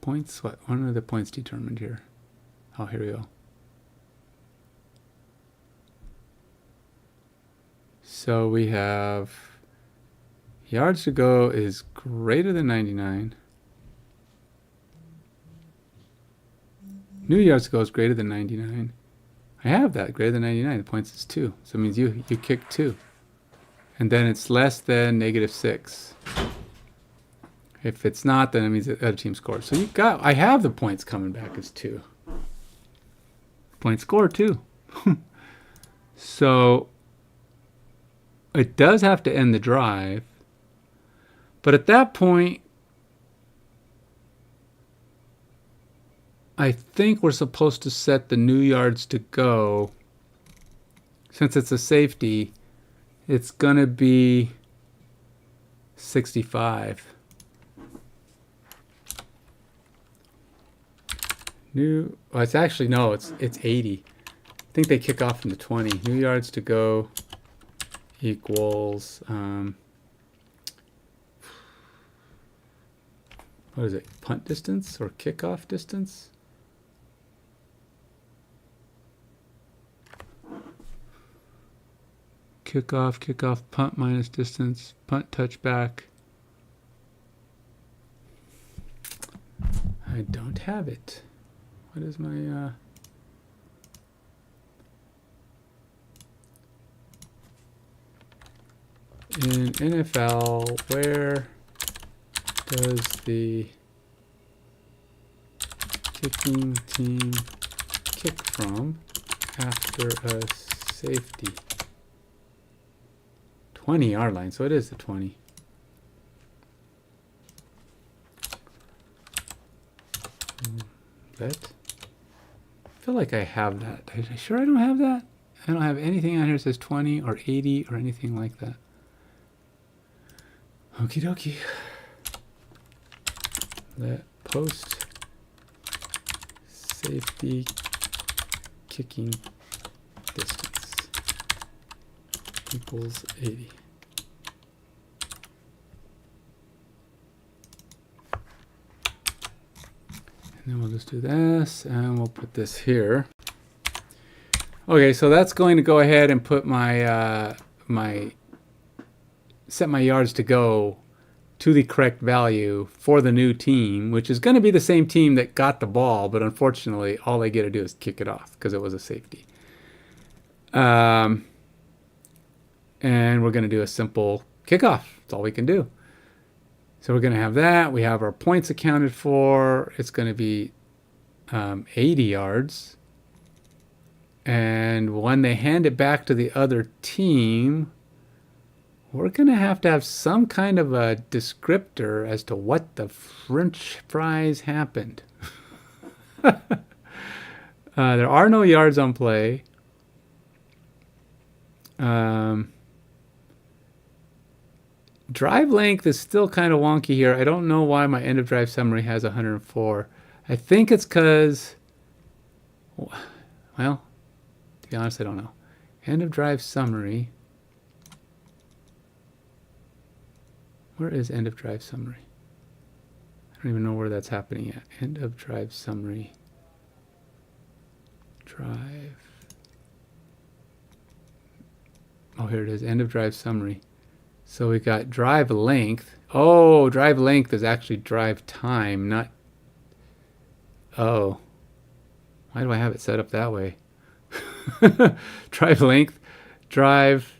points. When are the points determined here? Oh, here we go. So we have yards to go is greater than 99. New yards to go is greater than 99. I have that, greater than 99. The points is 2. So it means you kick 2. And then it's less than -6. If it's not, then it means the other team scored. So I have the points coming back as 2. Point score 2. So it does have to end the drive. But at that point, I think we're supposed to set the new yards to go. Since it's a safety, it's going to be 65. It's actually, no, it's 80. I think they kick off from the 20. New yards to go equals, what is it, punt distance or kickoff distance? Kickoff, punt minus distance, punt touchback. I don't have it. What is my, in NFL, where does the kicking team kick from after a safety? 20-yard line, so it is the 20. That? I feel like I have that. Are you sure I don't have that? I don't have anything on here that says 20 or 80 or anything like that. Okie dokie. Let post safety kicking distance equals 80. And then we'll just do this, and we'll put this here. Okay, so that's going to go ahead and put my set my yards to go to the correct value for the new team, which is going to be the same team that got the ball, but unfortunately, all they get to do is kick it off because it was a safety. And we're going to do a simple kickoff. That's all we can do. So we're going to have that. We have our points accounted for. It's going to be 80 yards. And when they hand it back to the other team, we're going to have some kind of a descriptor as to what the French fries happened. There are no yards on play. Drive length is still kind of wonky here. I don't know why my end of drive summary has 104. I think it's because, well, to be honest, I don't know. End of drive summary. Where is end of drive summary? I don't even know where that's happening yet. End of drive summary. Drive. Oh, here it is. End of drive summary. So we got drive length. Oh, drive length is actually drive time, not... Oh. Why do I have it set up that way? Drive length. Drive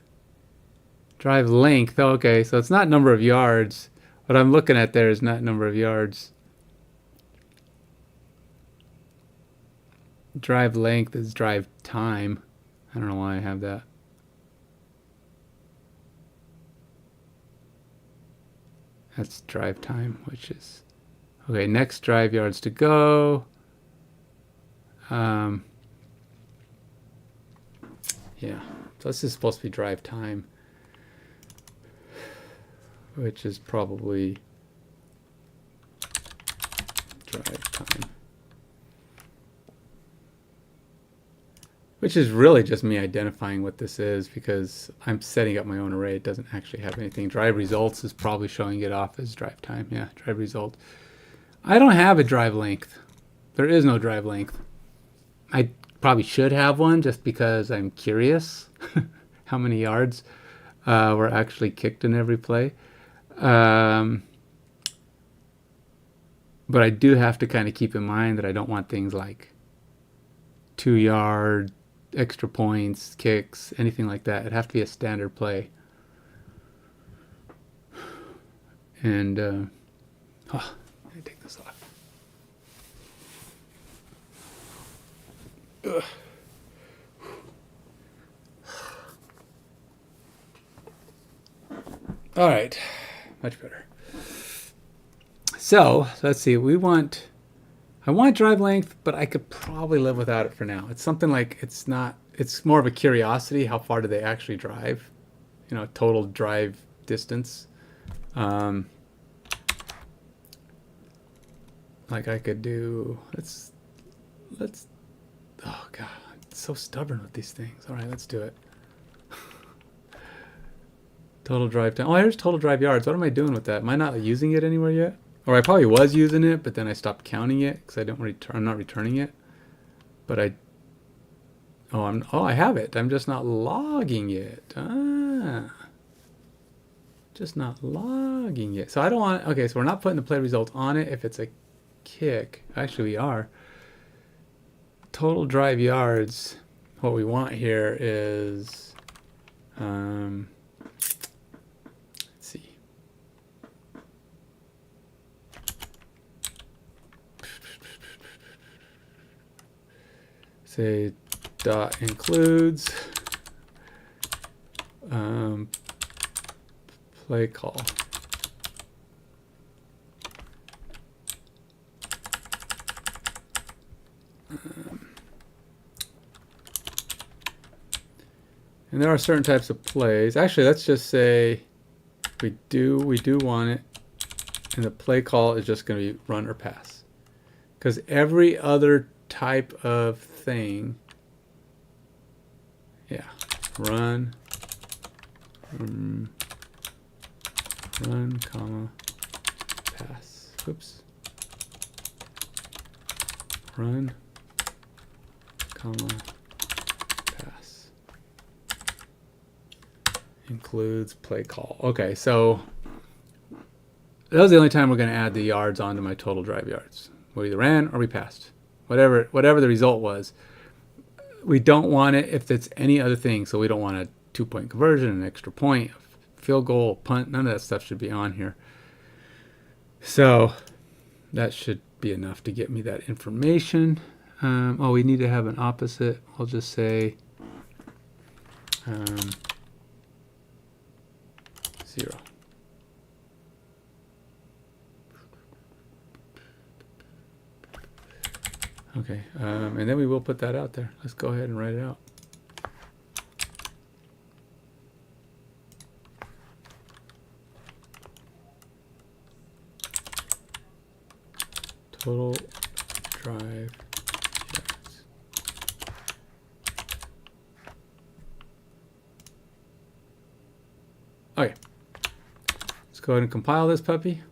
length. Oh, okay, so it's not number of yards. What I'm looking at there is not number of yards. Drive length is drive time. I don't know why I have that. That's drive time, which is... Okay, next drive yards to go. Yeah, so this is supposed to be drive time, which is probably drive time. Which is really just me identifying what this is because I'm setting up my own array. It doesn't actually have anything. Drive results is probably showing it off as drive time. Yeah, drive result. I don't have a drive length. There is no drive length. I probably should have one just because I'm curious how many yards were actually kicked in every play. But I do have to kind of keep in mind that I don't want things like 2-yard, extra points, kicks, anything like that. It'd have to be a standard play. And let me take this off. Ugh. All right, much better. So let's see. I want drive length, but I could probably live without it for now. It's something like it's more of a curiosity. How far do they actually drive? You know, total drive distance. Like I could do, let's, oh God, it's so stubborn with these things. All right, let's do it. Total drive time. Oh, here's total drive yards. What am I doing with that? Am I not using it anywhere yet? Or I probably was using it, but then I stopped counting it because I'm not returning it. But I have it. I'm just not logging it. Just not logging it. So I don't want, okay, so we're not putting the play result on it if it's a kick. Actually, we are. Total drive yards. What we want here is, let's see. Say dot includes play call. And there are certain types of plays. Actually, let's just say we do want it, and the play call is just going to be run or pass. Because every other type of thing, yeah, run, comma, pass. Oops. Run, comma, pass. Includes play call. Okay, so that was the only time we're going to add the yards onto my total drive yards. We either ran or we passed. Whatever the result was. We don't want it if it's any other thing. So we don't want a 2-point conversion, an extra point, field goal, punt. None of that stuff should be on here. So that should be enough to get me that information. Oh, we need to have an opposite. I'll just say 0. Okay, and then we will put that out there. Let's go ahead and write it out. Total drive yards. Okay, let's go ahead and compile this puppy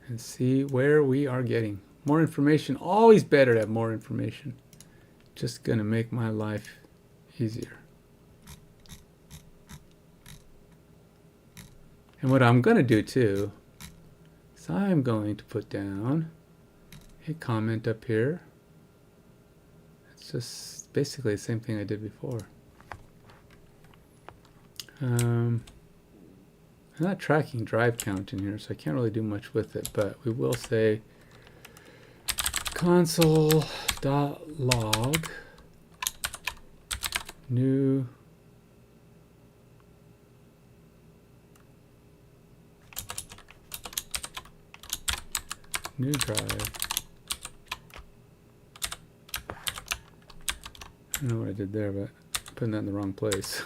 and see where we are getting. More information, always better to have more information. Just gonna make my life easier. And what I'm gonna do too is I'm going to put down a comment up here. It's just basically the same thing I did before. I'm not tracking drive count in here, so I can't really do much with it, but we will say console.log new drive. I don't know what I did there, but I'm putting that in the wrong place.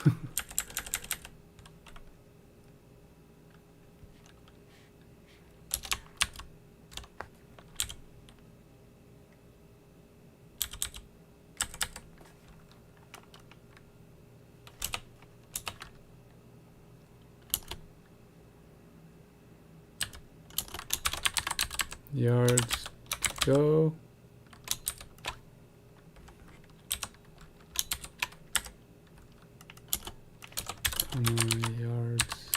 Yards go. Yards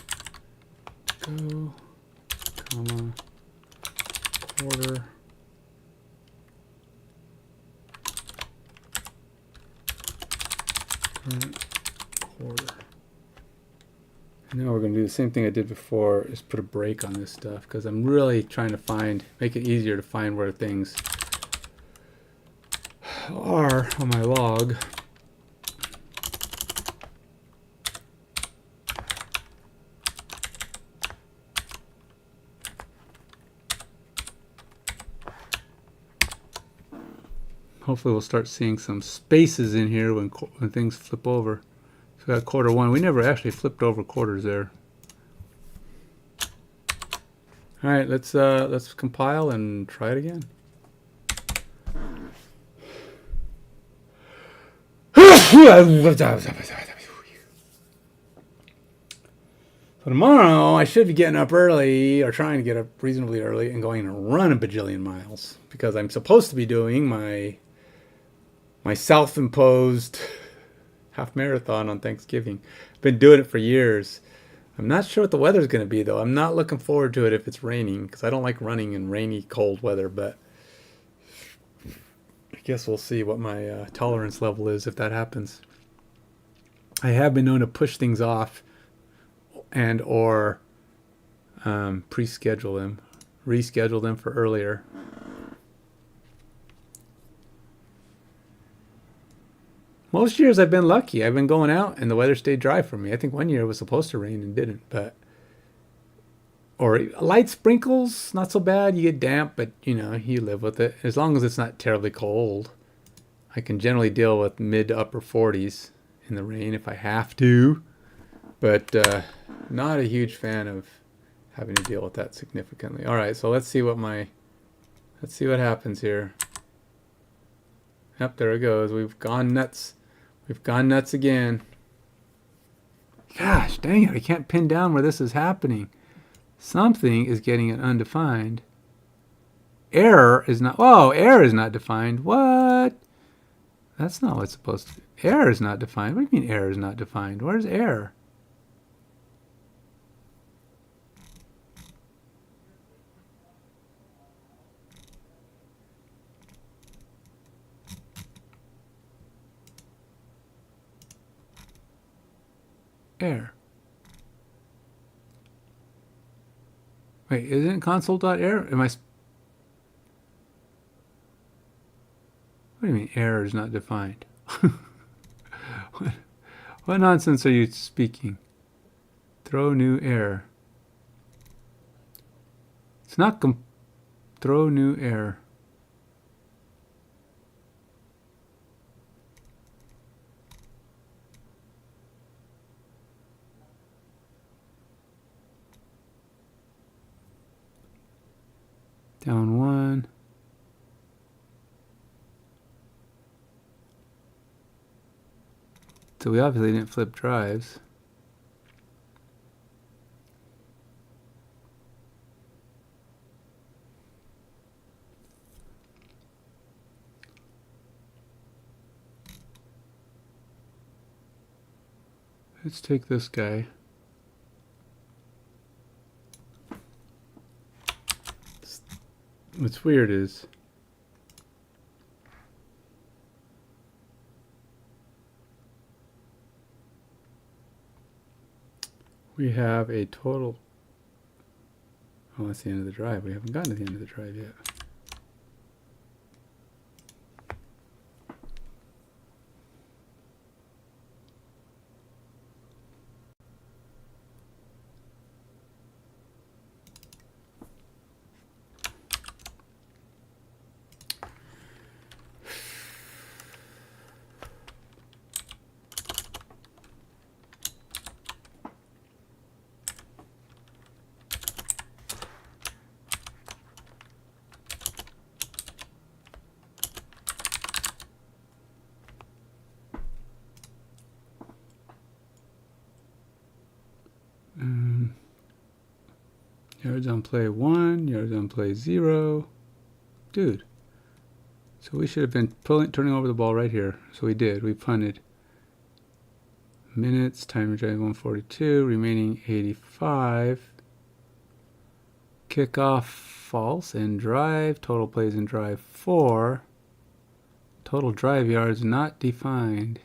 go, comma, quarter. Current quarter. And now we're going to do the same thing I did before, is put a break on this stuff, because I'm really trying to make it easier to find where things are on my log. Hopefully we'll start seeing some spaces in here when things flip over. So we got quarter one. We never actually flipped over quarters there. All right, let's compile and try it again. So tomorrow I should be getting up early, or trying to get up reasonably early, and going to run a bajillion miles, because I'm supposed to be doing my self-imposed half marathon on Thanksgiving. I've been doing it for years. I'm not sure what the weather's going to be, though. I'm not looking forward to it if it's raining, because I don't like running in rainy, cold weather, but I guess we'll see what my tolerance level is if that happens. I have been known to push things off and or reschedule them for earlier. Most years I've been lucky. I've been going out and the weather stayed dry for me. I think one year it was supposed to rain and didn't, or light sprinkles, not so bad. You get damp, but you live with it. As long as it's not terribly cold, I can generally deal with mid to upper 40s in the rain if I have to, but not a huge fan of having to deal with that significantly. All right, so let's see what happens here. Yep, there it goes. We've gone nuts. We've gone nuts again. Gosh, dang it. I can't pin down where this is happening. Something is getting an undefined. Error is not defined. What? That's not what's supposed to be. Error is not defined. What do you mean error is not defined? Where's error? Error. Wait, isn't console.error? Am I? What do you mean error is not defined? what, what nonsense are you speaking? Throw new error. It's not throw new error. Down one. So we obviously didn't flip drives. Let's take this guy. What's weird is we have a total. Oh, that's the end of the drive. We haven't gotten to the end of the drive yet. Yards on play 1, yards on play 0. Dude. So we should have been turning over the ball right here. So we did. We punted. Minutes, timer drive 142, remaining 85. Kickoff false and drive. Total plays in drive 4. Total drive yards not defined.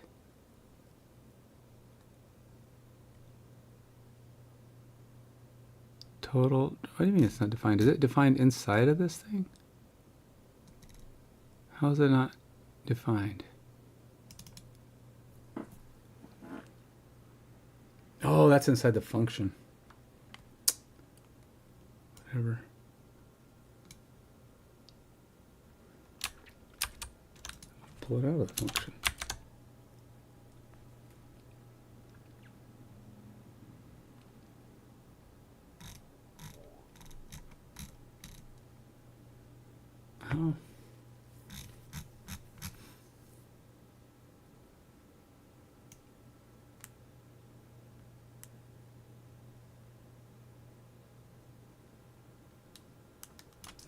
Total, what do you mean it's not defined? Is it defined inside of this thing? How is it not defined? Oh, that's inside the function. Whatever. Pull it out of the function. Oh.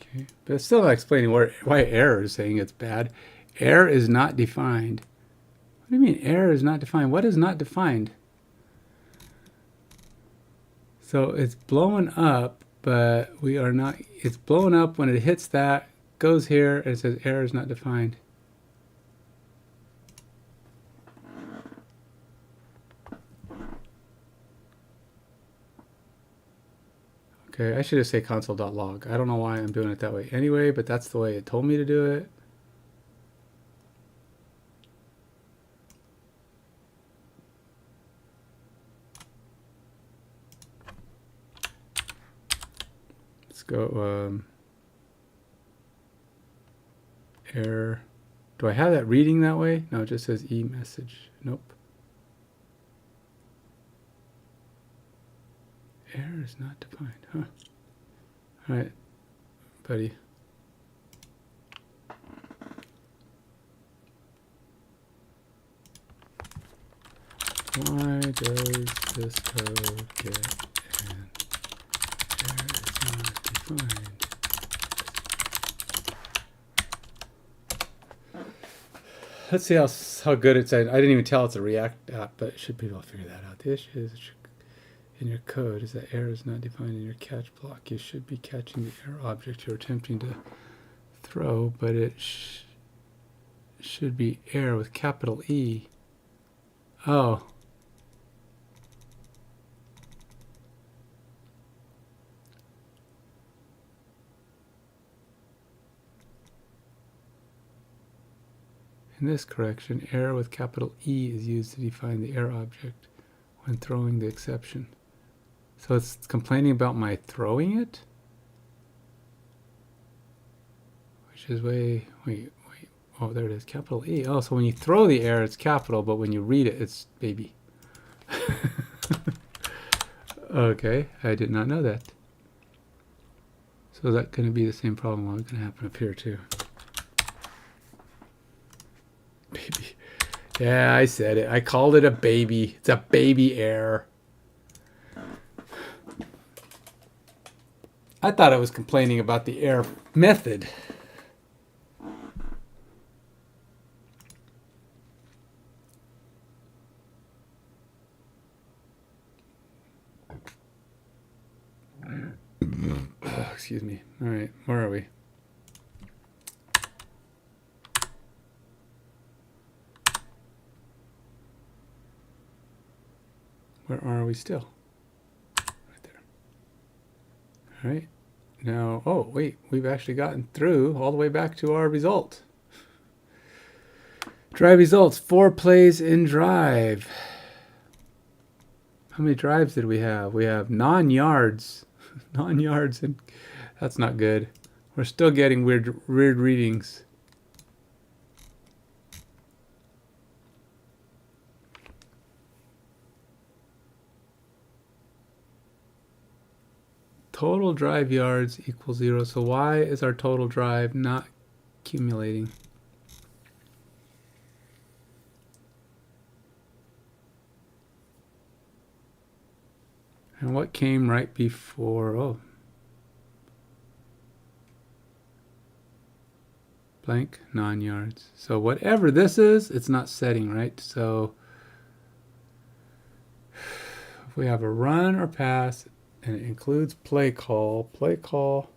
Okay, but it's still not explaining why error is saying it's bad. Error is not defined. What do you mean error is not defined? What is not defined? So it's blowing up, but we are not, it's blowing up when it hits that, goes here, and it says error is not defined. Okay, I should just say console.log. I don't know why I'm doing it that way anyway, but that's the way it told me to do it. Let's go error. Do I have that reading that way? No, it just says e-message. Nope. Error is not defined, huh? All right, buddy. Why does this code get an error is not defined? Let's see how good it's at. I didn't even tell it's a React app, but it should be able to figure that out. The issue is in your code is that error is not defined in your catch block. You should be catching the error object you're attempting to throw, but it should be error with capital E. Oh. In this correction, error with capital E is used to define the error object when throwing the exception. So it's complaining about my throwing it? Which is wait. Oh, there it is, capital E. Oh, so when you throw the error, it's capital, but when you read it, it's baby. Okay, I did not know that. So is that going to be the same problem? Well, it's going to happen up here too. Baby. Yeah, I said it. I called it a baby. It's a baby error. I thought I was complaining about the error method. Oh, excuse me. All right, where are we? Where are we still? Right there. All right. Now, oh, wait, we've actually gotten through all the way back to our result. Drive results, 4 plays in drive. How many drives did we have? We have non-yards. Non-yards, and that's not good. We're still getting weird readings. Total drive yards equals 0. So why is our total drive not accumulating? And what came right before? Oh. Blank, non-yards. So whatever this is, it's not setting, right? So if we have a run or pass, and it includes play call. All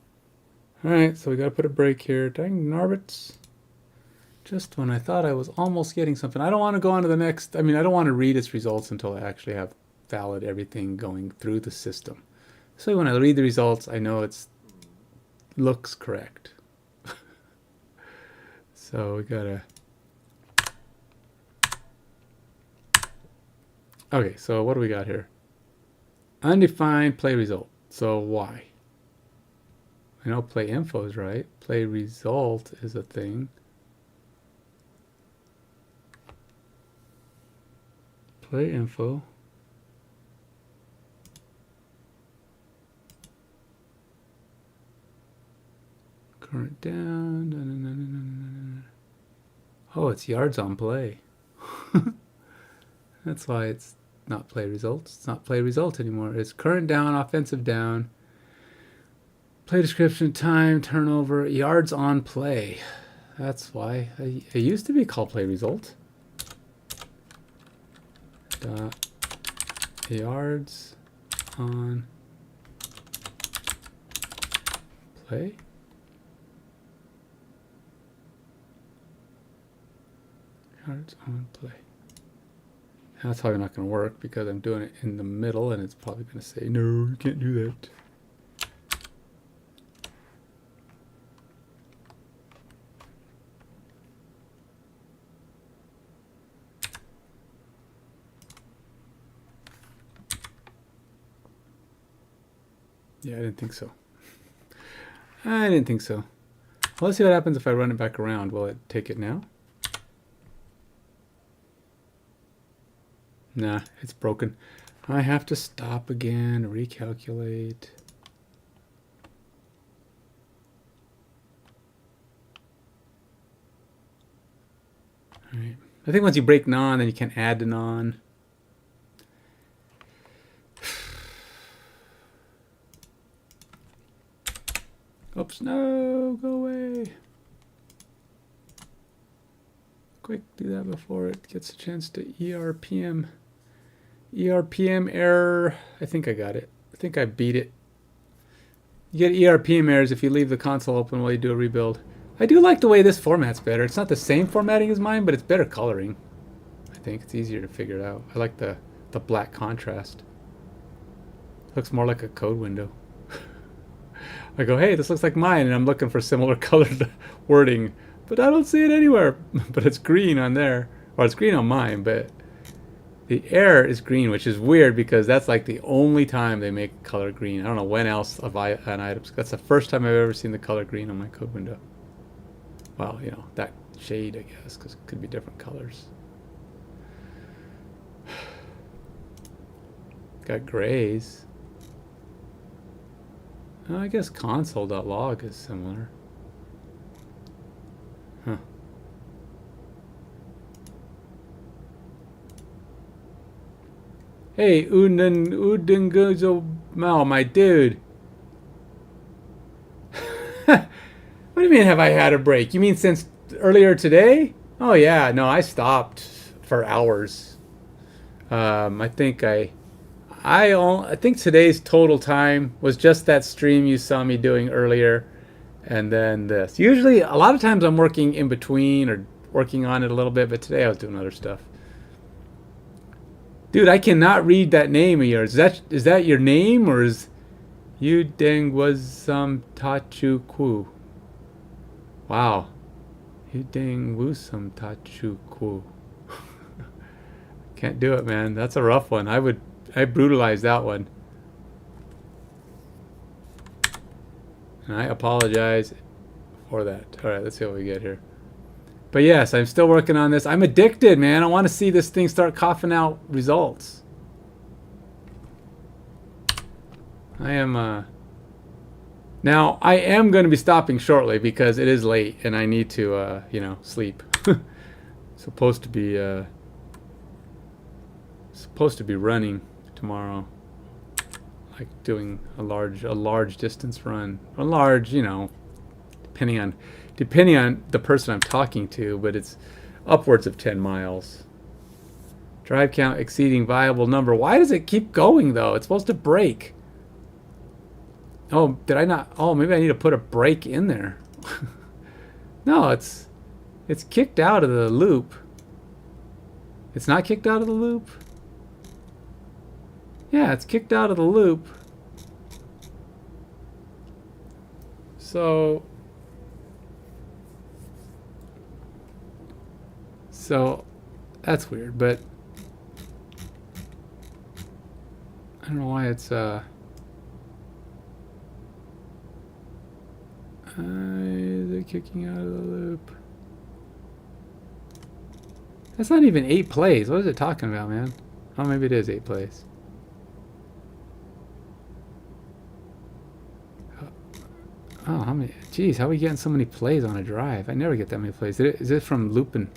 right, so we got to put a break here. Dang narbits. Just when I thought I was almost getting something. I don't want to go on to the next. I mean, I don't want to read its results until I actually have valid everything going through the system. So when I read the results, I know it's looks correct. So we gotta. Okay, so what do we got here? Undefined play result. So why? I know play info is right. Play result is a thing. Play info. Current down. Oh, it's yards on play. That's why it's not play results. It's not play result anymore. It's current down, offensive down. Play description, time, turnover, yards on play. That's why. It used to be called play result. Yards on play. Yards on play. That's probably not going to work because I'm doing it in the middle and it's probably going to say, no, you can't do that. Yeah, I didn't think so. I didn't think so. Well, let's see what happens if I run it back around. Will it take it now? Nah, it's broken. I have to stop again, recalculate. All right. I think once you break non, then you can add to non. Oops, no, go away. Quick, do that before it gets a chance to ERPM. ERPM error. I think I got it. I think I beat it. You get ERPM errors if you leave the console open while you do a rebuild. I do like the way this format's better. It's not the same formatting as mine, but it's better coloring. I think it's easier to figure it out. I like the black contrast. Looks more like a code window. I go, hey, this looks like mine, and I'm looking for similar colored wording but I don't see it anywhere. But it's green on there. Or it's green on mine, but the error is green, which is weird because that's like the only time they make color green. I don't know when else on items. That's the first time I've ever seen the color green on my code window. Well, you know, that shade, I guess, because it could be different colors. Got grays. Oh, I guess console.log is similar. Huh. Hey, Udunguzo Mao, my dude. What do you mean have I had a break? You mean since earlier today? Oh yeah, no, I stopped for hours. I think today's total time was just that stream you saw me doing earlier, and then this. Usually, a lot of times I'm working in between or working on it a little bit, but today I was doing other stuff. Dude, I cannot read that name of yours. Is that your name, or is you deng was some tachu ku? Wow. You deng was some tachu ku. Can't do it, man. That's a rough one. I brutalized that one. And I apologize for that. All right, let's see what we get here. But yes, I'm still working on this. I'm addicted, man. I want to see this thing start coughing out results. I am, now, I am going to be stopping shortly because it is late and I need to, you know, sleep. Supposed to be running tomorrow. Like doing a large distance run. A large, you know, depending on the person I'm talking to, but it's upwards of 10 miles. Drive count exceeding viable number. Why does it keep going though? It's supposed to break. Oh, did I not? Oh, maybe I need to put a break in there. No, it's kicked out of the loop. It's not kicked out of the loop? Yeah, it's kicked out of the loop. So that's weird, but I don't know why it's is it kicking out of the loop? That's not even 8 plays. What is it talking about, man? Oh, maybe it is 8 plays. Oh, how many? Geez, how are we getting so many plays on a drive? I never get that many plays. Is it from looping?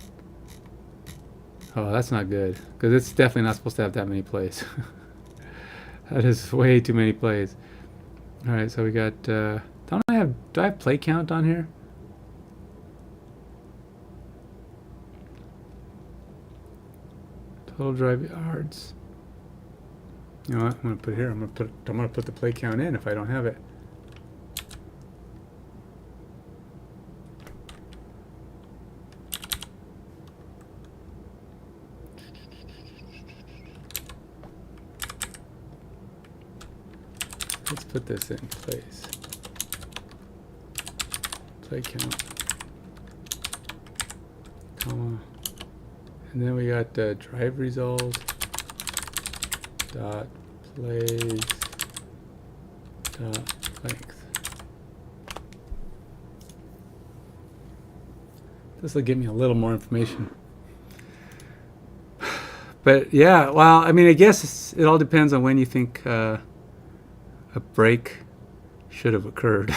Oh, that's not good. Because it's definitely not supposed to have that many plays. That is way too many plays. Alright, so we got... do I have play count on here? Total drive yards. You know what? I'm gonna put it here. I'm gonna put the play count in if I don't have it. Let's put this in place. Play count, comma, and then we got drive results dot plays dot length. This will give me a little more information. But yeah, well, I mean, I guess it all depends on when you think a break should have occurred.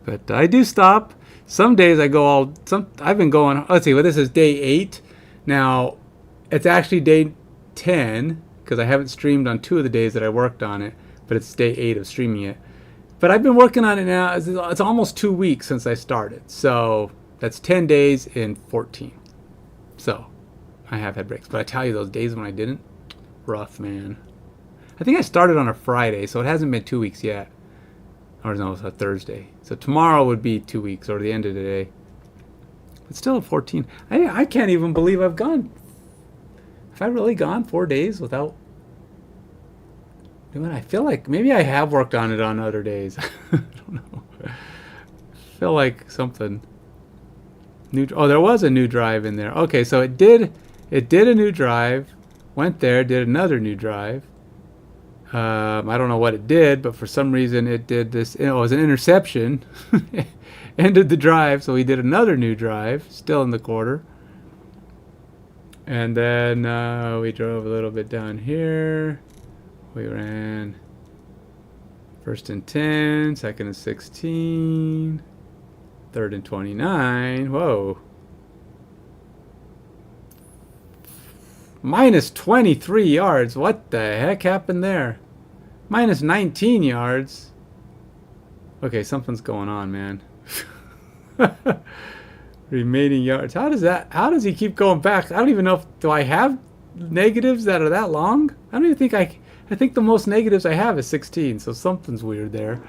But I do stop. Some days I go I've been going, let's see, well, this is day 8. Now, it's actually day 10, because I haven't streamed on 2 of the days that I worked on it, but it's day 8 of streaming it. But I've been working on it now, it's almost 2 weeks since I started. So, that's 10 days in 14. So, I have had breaks. But I tell you, those days when I didn't, rough, man. I think I started on a Friday, so it hasn't been 2 weeks yet. Or no, it's a Thursday. So tomorrow would be 2 weeks, or the end of the day. But still at 14. I can't even believe I've gone. Have I really gone 4 days without doing it? I feel like maybe I have worked on it on other days. I don't know. feel like something new. Oh, there was a new drive in there. Okay, so it did a new drive, went there, did another new drive. I don't know what it did, but for some reason it did this. It was an interception. Ended the drive, so we did another new drive, still in the quarter. And then we drove a little bit down here. We ran first and 10, second and 16, third and 29. Whoa. Minus 23 yards. What the heck happened there? Minus 19 yards. Okay, something's going on, man. Remaining yards. How does he keep going back? I don't even know if, do I have negatives that are that long? I don't even think I think the most negatives I have is 16, so something's weird there.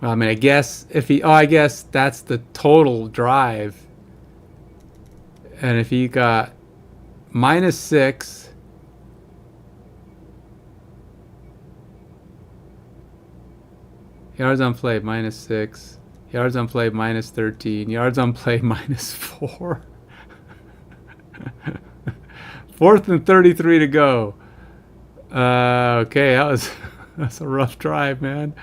Well, I mean, I guess I guess that's the total drive. And if he got minus 6, yards on play minus 6, yards on play minus 13, yards on play minus 4. Fourth and 33 to go. Okay, that's a rough drive, man.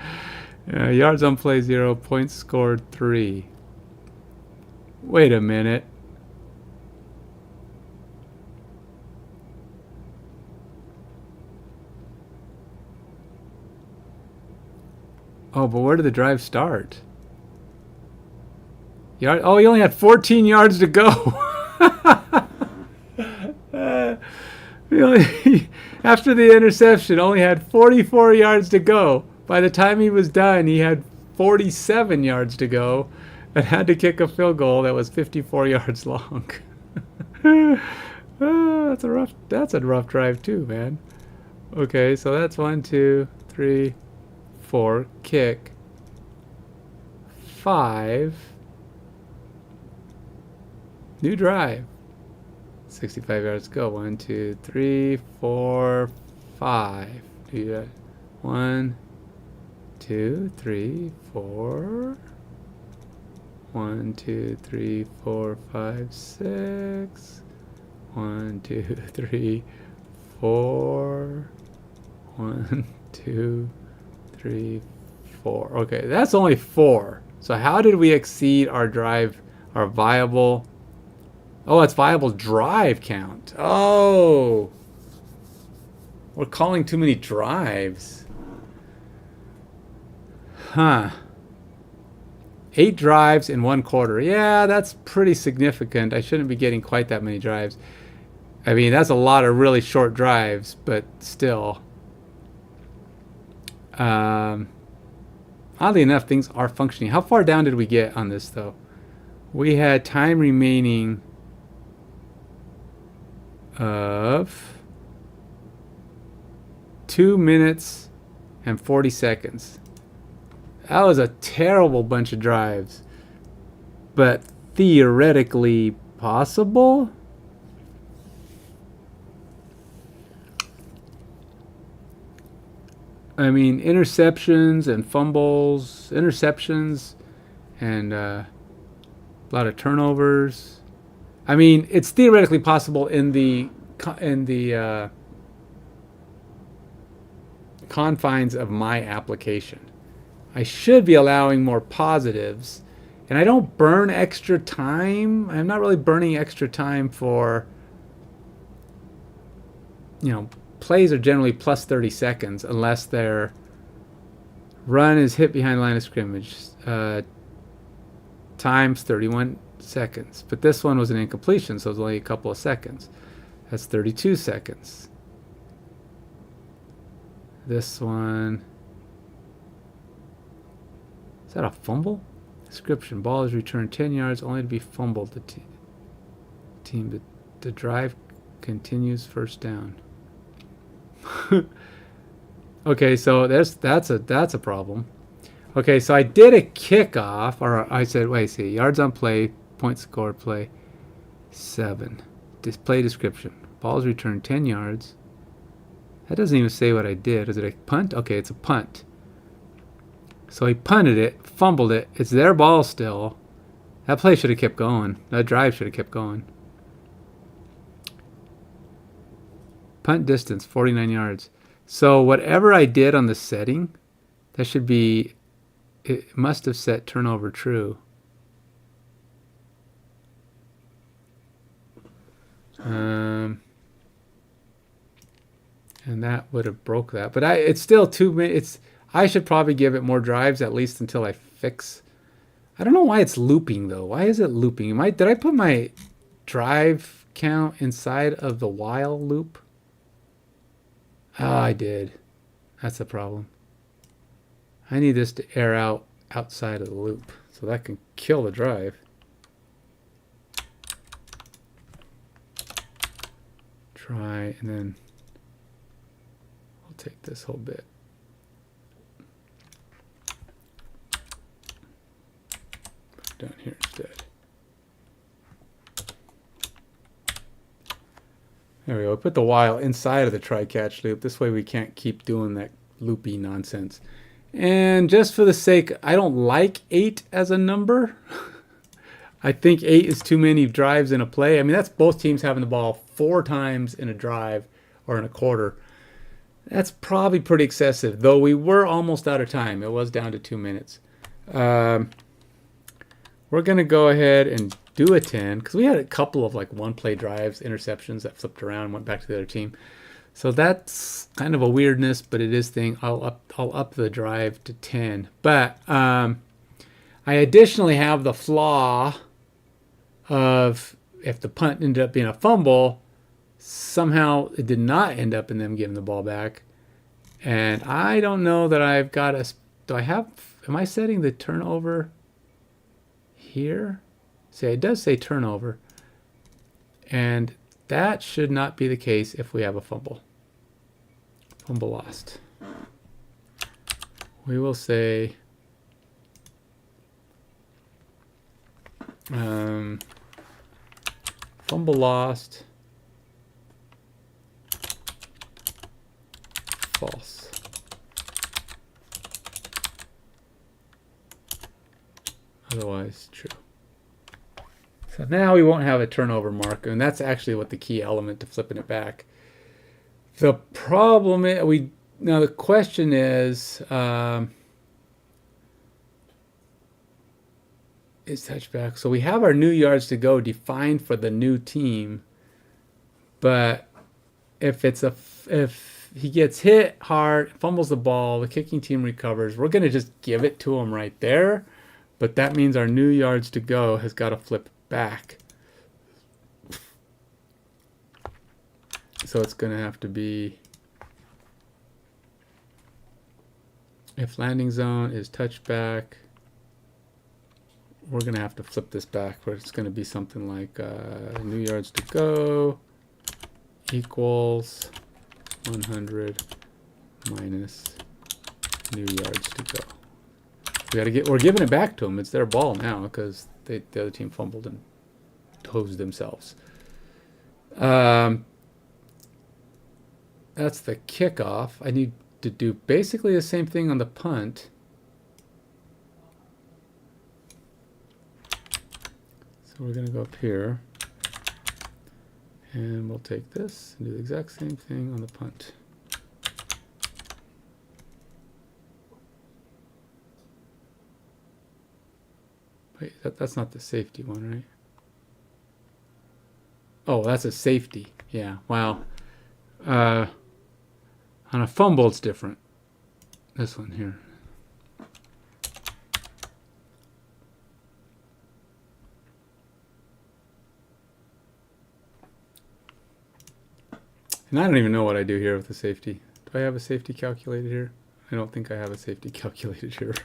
Yards on play 0, points scored 3. Wait a minute. Oh, but where did the drive start? Oh, he only had 14 yards to go. After the interception, only had 44 yards to go. By the time he was done, he had 47 yards to go and had to kick a field goal that was 54 yards long. That's a rough drive too, man. Okay, so that's 1, 2, 3, 4, kick, 5, new drive, 65 yards go. 1, 2, 3, 4, 5. Do that. 1, 2, 3, 4. 1, 2, 3, 4, 5, 6. 1, 2, 3, 4. 1, 2, 3, 4. Okay, that's only 4. So how did we exceed our drive, our viable? Oh, it's viable drive count. Oh, we're calling too many drives. Huh. 8 drives in 1 quarter. Yeah, that's pretty significant. I shouldn't be getting quite that many drives. I mean, that's a lot of really short drives, but still. Oddly enough, things are functioning. How far down did we get on this, though? We had time remaining of 2 minutes and 40 seconds. That was a terrible bunch of drives, but theoretically possible. I mean, interceptions and fumbles, interceptions and a lot of turnovers. I mean, it's theoretically possible in the confines of my application. I should be allowing more positives, and I don't burn extra time. I'm not really burning extra time for, plays are generally plus 30 seconds unless their run is hit behind the line of scrimmage. Times 31 seconds. But this one was an incompletion, so it was only a couple of seconds. That's 32 seconds. This one... Is that a fumble? Description. Ball is returned 10 yards only to be fumbled. The drive continues first down. Okay, so that's a problem. Okay, so I did a kickoff, or I said, wait, see, yards on play, points scored, play 7. Display description. Ball's returned 10 yards. That doesn't even say what I did. Is it a punt? Okay, it's a punt. So he punted it, fumbled it. It's their ball still. That play should have kept going. That drive should have kept going. Punt distance, 49 yards. So whatever I did on the setting, that should be, it must have set turnover true. And that would have broke that. But it's still 2 minutes. I should probably give it more drives at least until I fix. I don't know why it's looping though. Why is it looping? Did I put my drive count inside of the while loop? Oh, I did. That's the problem. I need this to air out outside of the loop so that can kill the drive. Try, and then I'll take this whole bit. Put it down here instead. There we go. Put the while inside of the try-catch loop. This way we can't keep doing that loopy nonsense. And just for the sake, I don't like 8 as a number. I think 8 is too many drives in a play. I mean, that's both teams having the ball 4 times in a drive or in a quarter. That's probably pretty excessive, though we were almost out of time. It was down to 2 minutes. We're going to go ahead and do a 10 because we had a couple of like one-play drives, interceptions that flipped around and went back to the other team. So that's kind of a weirdness, but it is thing. I'll up the drive to 10. But I additionally have the flaw of if the punt ended up being a fumble, somehow it did not end up in them giving the ball back. And I don't know that I've got a, am I setting the turnover here? See, it does say turnover. And that should not be the case if we have a fumble. Fumble lost. We will say fumble lost, false. Otherwise, true. So now we won't have a turnover marker, and that's actually what the key element to flipping it back. The problem is, now the question is touchback. So we have our new yards to go defined for the new team, but if he gets hit hard, fumbles the ball, the kicking team recovers, we're going to just give it to him right there. But that means our new yards to go has got to flip back. So it's going to have to be, if landing zone is touchback, we're going to have to flip this back where it's going to be something like new yards to go equals 100 minus new yards to go. We're giving it back to them. It's their ball now because the other team fumbled and hosed themselves. That's the kickoff. I need to do basically the same thing on the punt. So we're going to go up here. And we'll take this and do the exact same thing on the punt. Wait, that's not the safety one, right? Oh, that's a safety. Yeah, wow. On a fumble, it's different. This one here. And I don't even know what I do here with the safety. Do I have a safety calculated here? I don't think I have a safety calculated here.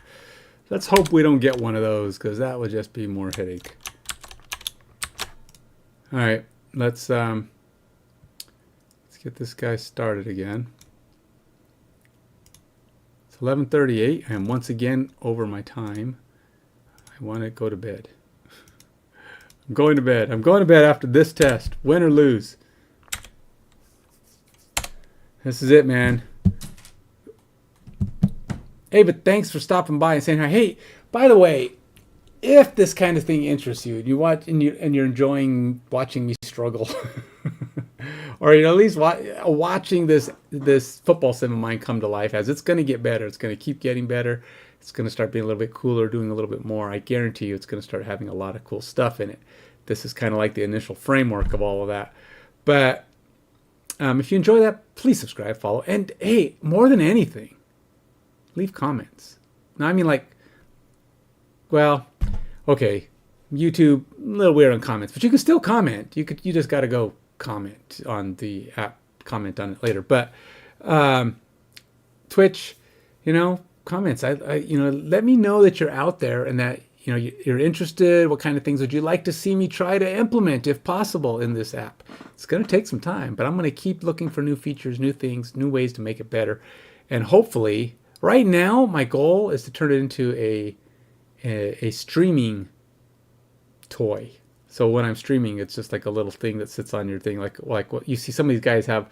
Let's hope we don't get one of those, because that would just be more headache. All right, let's get this guy started again. It's 11:38. I am once again over my time. I want to go to bed. I'm going to bed. I'm going to bed after this test, win or lose. This is it, man. Hey, but thanks for stopping by and saying hi. Hey, by the way, if this kind of thing interests you, and you're enjoying watching me struggle, or at least watching this football sim of mine come to life, as it's going to get better. It's going to keep getting better. It's going to start being a little bit cooler, doing a little bit more. I guarantee you, it's going to start having a lot of cool stuff in it. This is kind of like the initial framework of all of that. But if you enjoy that, please subscribe, follow, and hey, more than anything, leave comments. Now, I mean, like, well, okay, YouTube, a little weird on comments, but you can still comment. You just got to go comment on the app, comment on it later. But Twitch, comments. I let me know that you're out there and that you're interested. What kind of things would you like to see me try to implement, if possible, in this app? It's going to take some time, but I'm going to keep looking for new features, new things, new ways to make it better, and hopefully, right now, my goal is to turn it into a streaming toy. So when I'm streaming, it's just like a little thing that sits on your thing, like what you see. Some of these guys have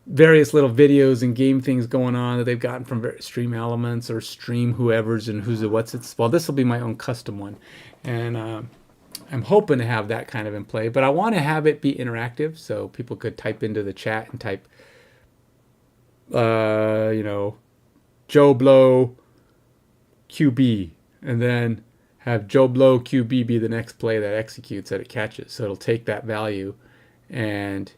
various little videos and game things going on that they've gotten from Stream Elements or Stream whoever's and who's what's it's. Well, this will be my own custom one, and I'm hoping to have that kind of in play. But I want to have it be interactive, so people could type into the chat and type, Joe Blow QB, and then have Joe Blow QB be the next play that executes, that it catches. So it'll take that value and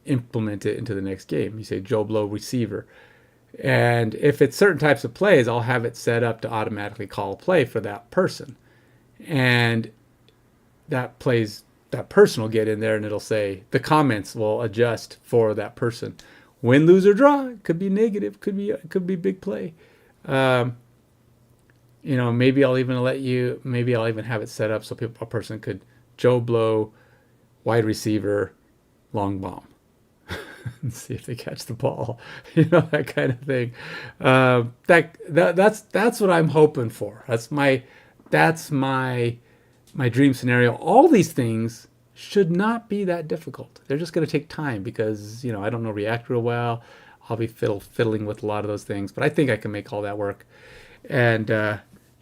implement it into the next game. You say Joe Blow receiver. And if it's certain types of plays, I'll have it set up to automatically call a play for that person. And that person will get in there and it'll say, the comments will adjust for that person. Win, lose, or draw. It could be negative. Could be big play. Maybe I'll even have it set up so a person could Joe Blow, wide receiver, long bomb, and see if they catch the ball. That kind of thing. That's what I'm hoping for. That's my dream scenario. All these things should not be that difficult. They're just going to take time because I don't know React real well. I'll be fiddling with a lot of those things, but I think I can make all that work. And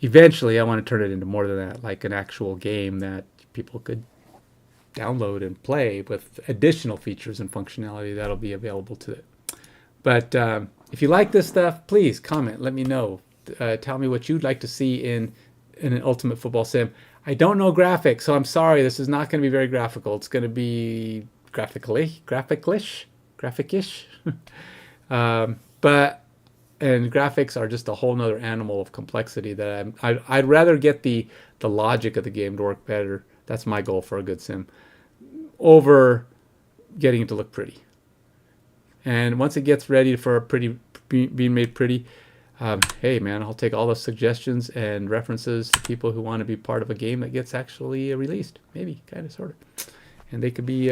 eventually, I want to turn it into more than that, like an actual game that people could download and play with additional features and functionality that'll be available to it. But if you like this stuff, please comment. Let me know. Tell me what you'd like to see in an Ultimate Football Sim. I don't know graphics, so I'm sorry. This is not going to be very graphical. It's going to be graphic-ish. And graphics are just a whole nother animal of complexity that I'd rather get the logic of the game to work better. That's my goal for a good sim, over getting it to look pretty. And once it gets ready for being made pretty, hey man, I'll take all the suggestions and references to people who want to be part of a game that gets actually released. Maybe, kind of, sort of. And they could be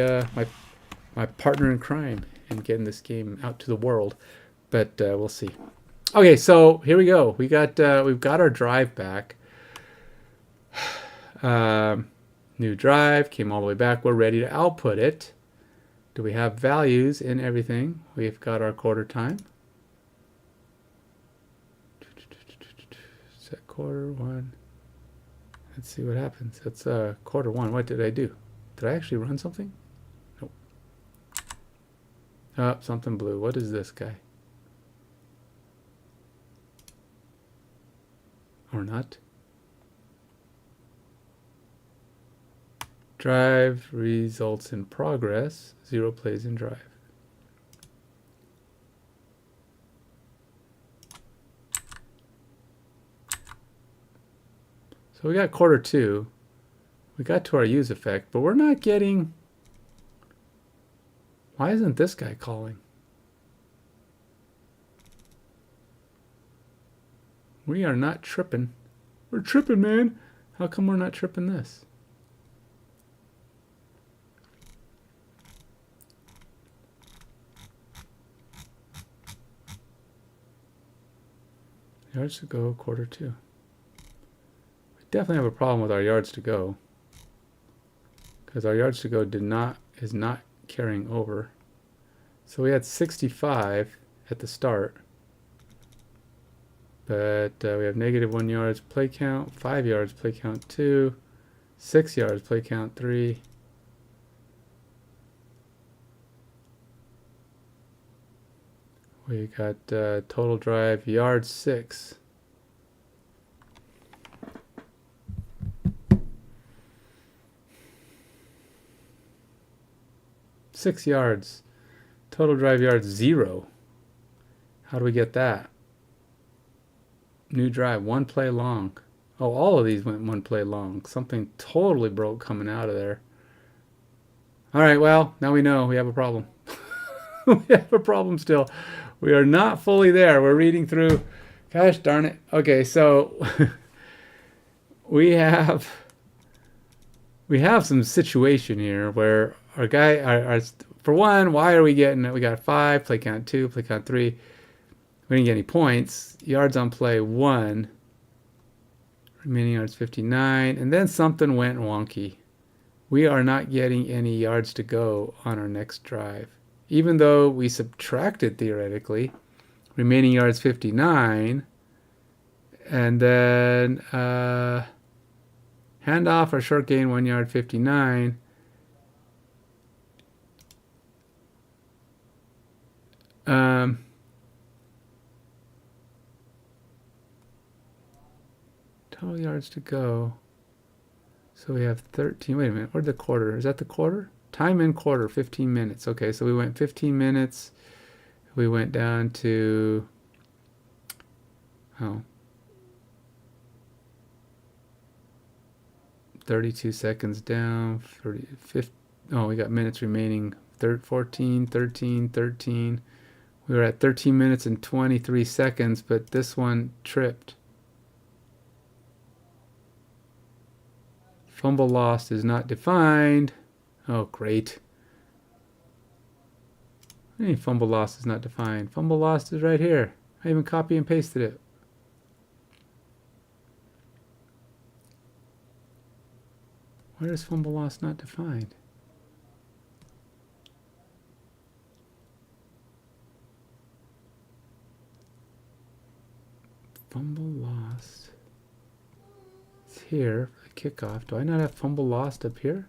my partner in crime in getting this game out to the world. But we'll see. Okay, so here we go. We've got our drive back. New drive came all the way back. We're ready to output it. Do we have values in everything? We've got our quarter time. Set quarter one. Let's see what happens. That's quarter one. What did I do? Did I actually run something? Nope. Oh, something blue. What is this guy? Or not? Drive results in progress. 0 plays in drive. So we got quarter two. We got to our use effect, but we're not getting... Why isn't this guy calling? We are not tripping. We're tripping, man. How come we're not tripping this? Yards to go, quarter two. We definitely have a problem with our yards to go, because our yards to go is not carrying over. So we had 65 at the start. but we have -1 yards, play count, 5 yards, play count 2, 6 yards, play count 3. We got total drive, yard 6. Six yards. Total drive yards 0. How do we get that? New drive, 1 play long. Oh, all of these went 1 play long. Something totally broke coming out of there. All right, well, now we know we have a problem. We have a problem still. We are not fully there. We're reading through. Gosh darn it. Okay, so we have some situation here where our guy, for one, why are we getting it? We got 5, play count 2, play count 3. We didn't get any points. Yards on play 1. Remaining yards 59. And then something went wonky. We are not getting any yards to go on our next drive. Even though we subtracted, theoretically, remaining yards 59. And then handoff or short gain 1 yard 59. Total yards to go. So we have 13. Wait a minute. Where'd the quarter? Is that the quarter? Time in quarter, 15 minutes. Okay, so we went 15 minutes. We went down to 32 seconds down. 30, 50, we got minutes remaining. 14, 13, 13. We were at 13 minutes and 23 seconds, but this one tripped. Fumble lost is not defined. Oh, great. Any fumble lost is not defined. Fumble lost is right here. I even copy and pasted it. Where is fumble lost not defined? Fumble lost. It's here for the kickoff. Do I not have fumble lost up here?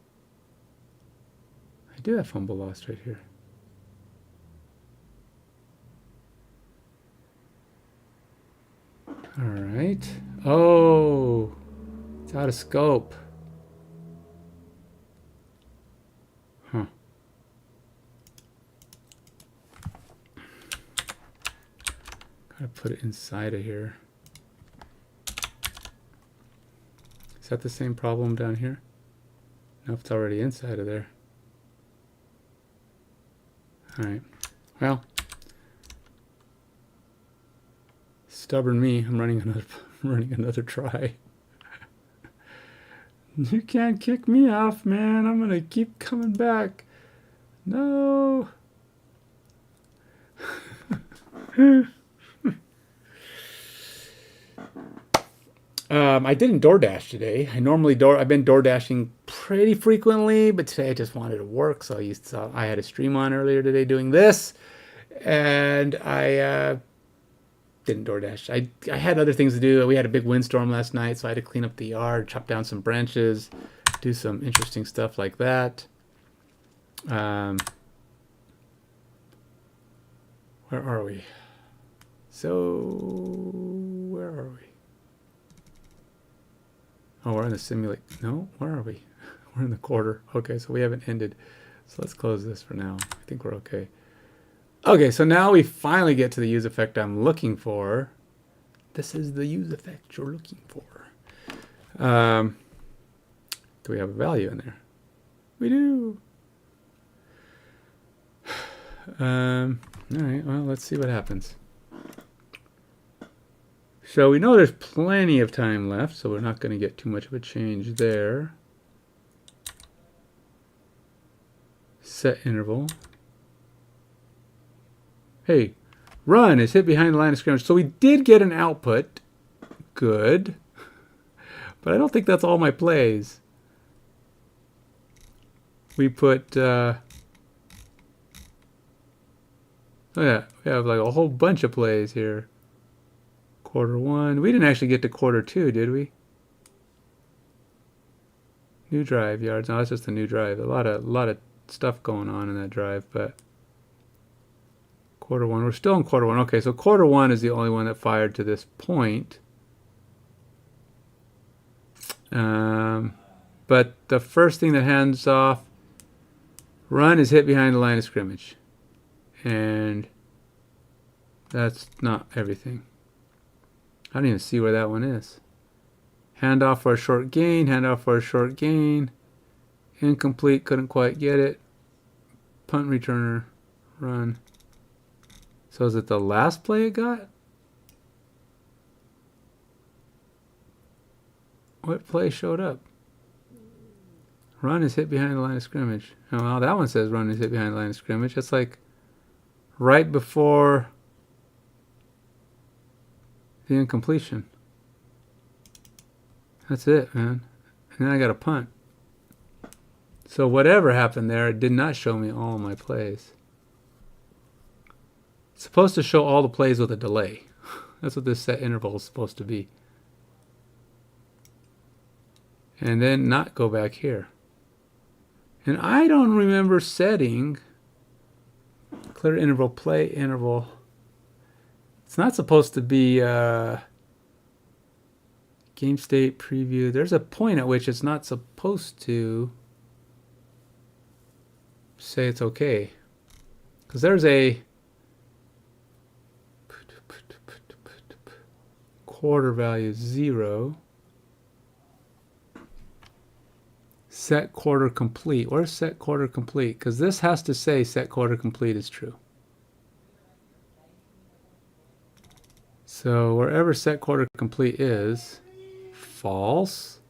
I do have fumble lost right here. All right. Oh, it's out of scope. Huh. Gotta put it inside of here. Is that the same problem down here? No, it's already inside of there. All right. Well, stubborn me. I'm running another try. You can't kick me off, man. I'm gonna keep coming back. No. I didn't DoorDash today. I've been DoorDashing pretty frequently, but today I just wanted to work, so I had a stream on earlier today doing this, and I didn't DoorDash. I had other things to do. We had a big windstorm last night, so I had to clean up the yard, chop down some branches, do some interesting stuff like that. Where are we? Where are we? Oh, we're in the simulate. No, where are we? We're in the quarter. Okay, so we haven't ended. So let's close this for now. I think we're okay. Okay, so now we finally get to the use effect I'm looking for. This is the use effect you're looking for. Do we have a value in there? We do. All right, well, let's see what happens. So we know there's plenty of time left, so we're not going to get too much of a change there. Set interval. Hey, run is hit behind the line of scrimmage. So we did get an output. Good. But I don't think that's all my plays. We put... oh yeah, we have like a whole bunch of plays here. Quarter 1. We didn't actually get to quarter 2, did we? New drive yards. No, that's just a new drive. A lot of stuff going on in that drive, but quarter 1. We're still in quarter 1. Okay, so quarter 1 is the only one that fired to this point. But the first thing that hands off run is hit behind the line of scrimmage. And that's not everything. I don't even see where that one is. Handoff for a short gain, handoff for a short gain. Incomplete, couldn't quite get it. Punt returner, run. So is it the last play it got? What play showed up? Run is hit behind the line of scrimmage. Oh, well, that one says run is hit behind the line of scrimmage. That's like right before the incompletion. That's it, man. And then I got a punt. So whatever happened there, it did not show me all my plays. It's supposed to show all the plays with a delay. That's what this set interval is supposed to be. And then not go back here. And I don't remember setting clear interval, play interval. It's not supposed to be game state preview. There's a point at which it's not supposed to say it's okay. Because there's a quarter value 0. Set quarter complete. Where's set quarter complete? Because this has to say set quarter complete is true. So wherever set quarter complete is, false.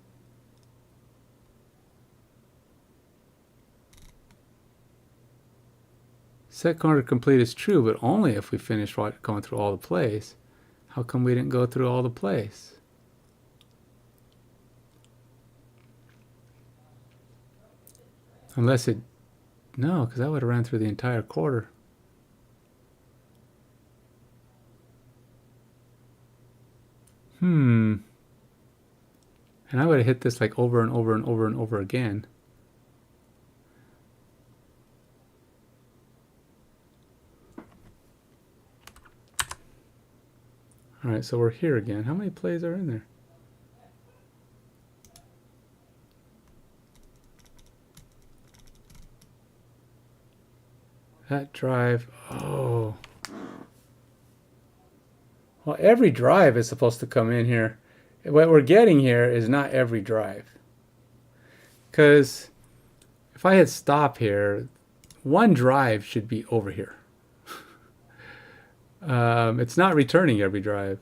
Set quarter complete is true, but only if we finish going through all the plays. How come we didn't go through all the plays? Unless it, no, because I would have ran through the entire quarter. And I would have hit this like over and over and over and over again. All right, so we're here again. How many plays are in there? That drive, oh. Well, every drive is supposed to come in here. What we're getting here is not every drive. Because if I hit stop here, one drive should be over here. It's not returning every drive.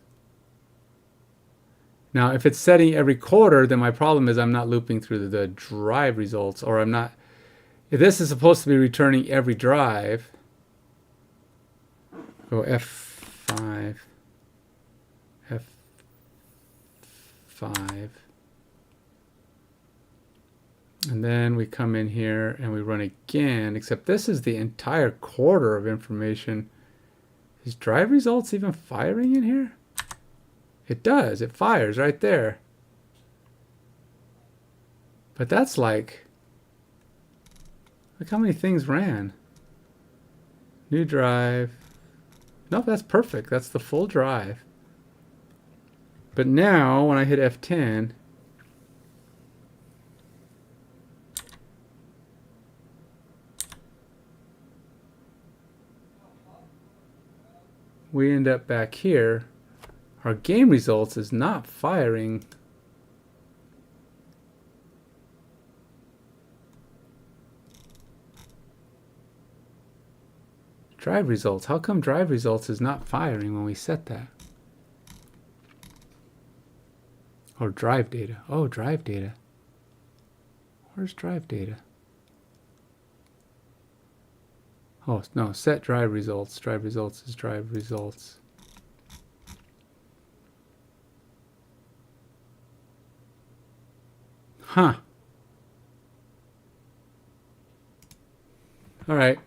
Now, if it's setting every quarter, then my problem is I'm not looping through the drive results, or I'm not. If this is supposed to be returning every drive, go F5, F5, and then we come in here and we run again, except this is the entire quarter of information. Is drive results even firing in here? It does, it fires right there. But that's like, look how many things ran. New drive. Nope, that's perfect. That's the full drive. But now, when I hit F10, we end up back here. Our game results is not firing. Drive results. How come drive results is not firing when we set that? Or drive data. Oh, drive data. Where's drive data? Oh, no, set drive results. Drive results is drive results. Huh. All right.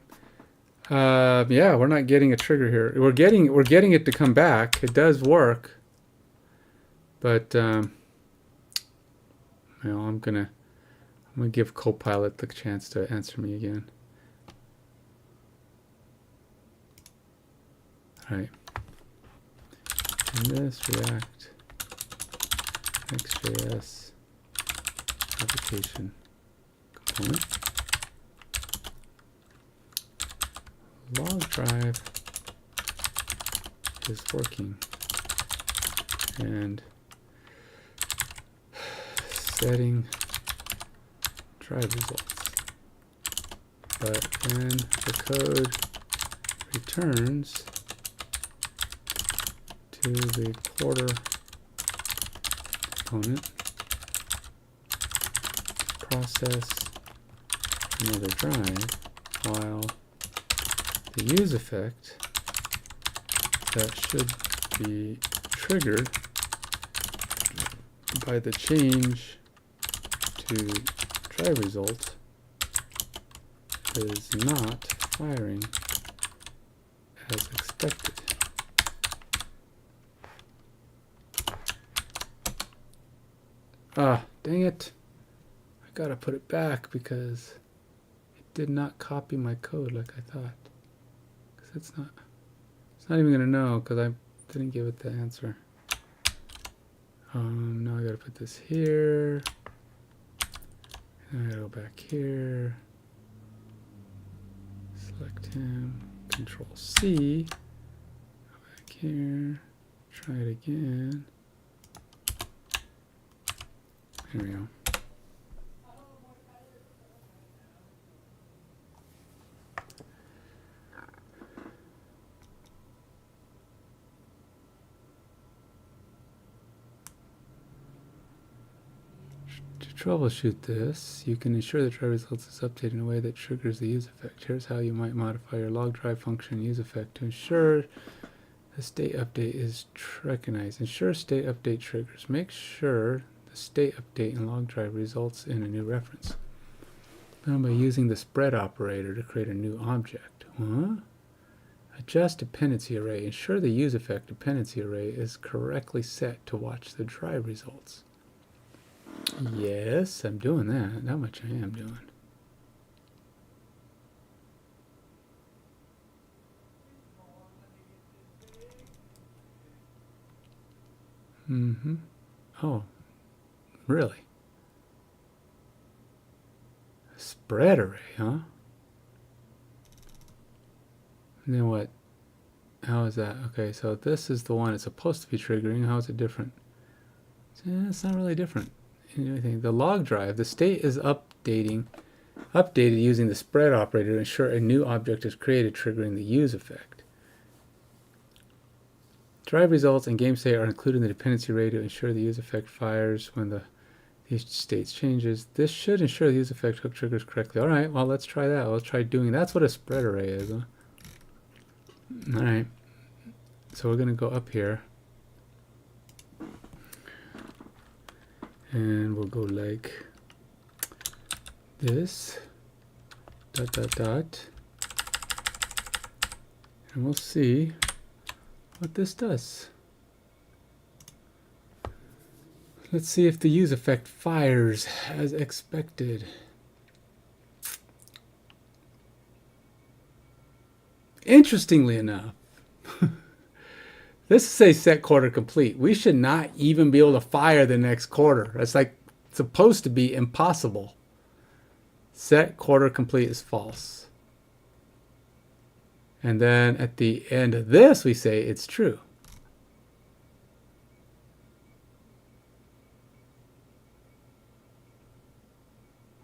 Yeah, we're not getting a trigger here. We're getting it to come back. It does work. But you know, I'm gonna give Copilot the chance to answer me again. All right. And this React Next.js application component. Log drive is working, and setting drive results, but then the code returns to the quarter component to process another drive, while the use effect that should be triggered by the change to drive result is not firing as expected. Ah, dang it. I gotta put it back because it did not copy my code like I thought. Because it's not even gonna know because I didn't give it the answer. Now I gotta put this here. And I gotta go back here. Select him. Control C. Go back here. Try it again. Here we go. To troubleshoot this, you can ensure that drive results is updated in a way that triggers the use effect. Here's how you might modify your log drive function use effect to ensure the state update is recognized. Ensure state update triggers. Make sure the state update in log drive results in a new reference. Done by using the spread operator to create a new object. Huh? Adjust dependency array. Ensure the use effect dependency array is correctly set to watch the drive results. Yes, I'm doing that. That much I am doing. Oh, really? A spread array, huh? And then what? How is that? Okay, so this is the one it's supposed to be triggering. How is it different? It's not really different. Anything. The log drive, the state is updated using the spread operator to ensure a new object is created, triggering the use effect. Drive results and game state are included in the dependency array to ensure the use effect fires when these states changes. This should ensure the use effect hook triggers correctly. All right, well, let's try that. Let's try doing. That's what a spread array is. Huh? All right, so we're going to go up here. And we'll go like this, ... and we'll see what this does. Let's see if the use effect fires as expected. Interestingly enough, this says set quarter complete. We should not even be able to fire the next quarter. That's like supposed to be impossible. Set quarter complete is false. And then at the end of this, we say it's true.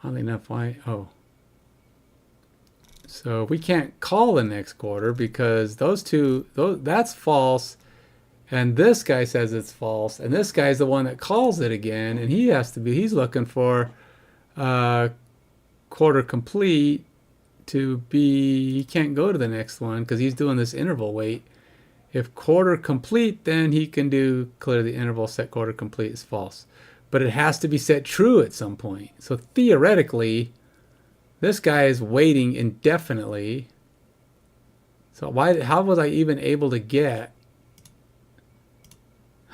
Oddly enough, why? Oh. So we can't call the next quarter because that's false. And this guy says it's false, and this guy's the one that calls it again, and he's looking for quarter complete to be, he can't go to the next one because he's doing this interval wait. If quarter complete, then he can do clear the interval, set quarter complete is false. But it has to be set true at some point. So theoretically, this guy is waiting indefinitely. So how was I even able to get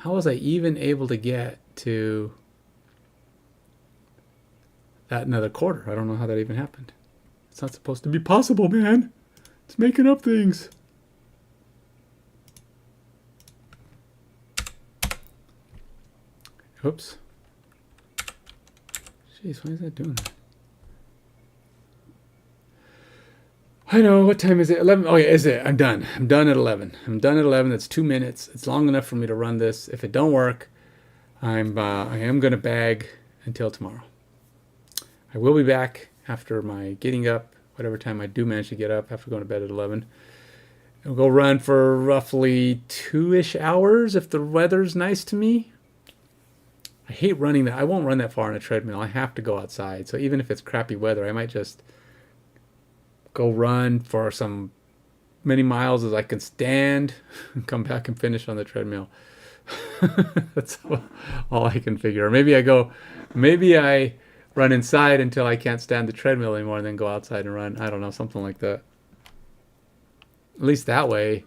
How was I even able to get to that another quarter? I don't know how that even happened. It's not supposed to be possible, man. It's making up things. Oops. Jeez, why is that doing that? I know, what time is it? 11. Oh yeah, is it? I'm done. I'm done at 11. I'm done at 11. That's 2 minutes. It's long enough for me to run this. If it don't work, I am going to bag until tomorrow. I will be back after my getting up, whatever time I do manage to get up after going to bed at 11. I'll go run for roughly 2-ish hours if the weather's nice to me. I hate running that. I won't run that far on a treadmill. I have to go outside. So even if it's crappy weather, I might just go run for some many miles as I can stand and come back and finish on the treadmill. That's all I can figure. Or maybe I run inside until I can't stand the treadmill anymore and then go outside and run. I don't know, something like that. At least that way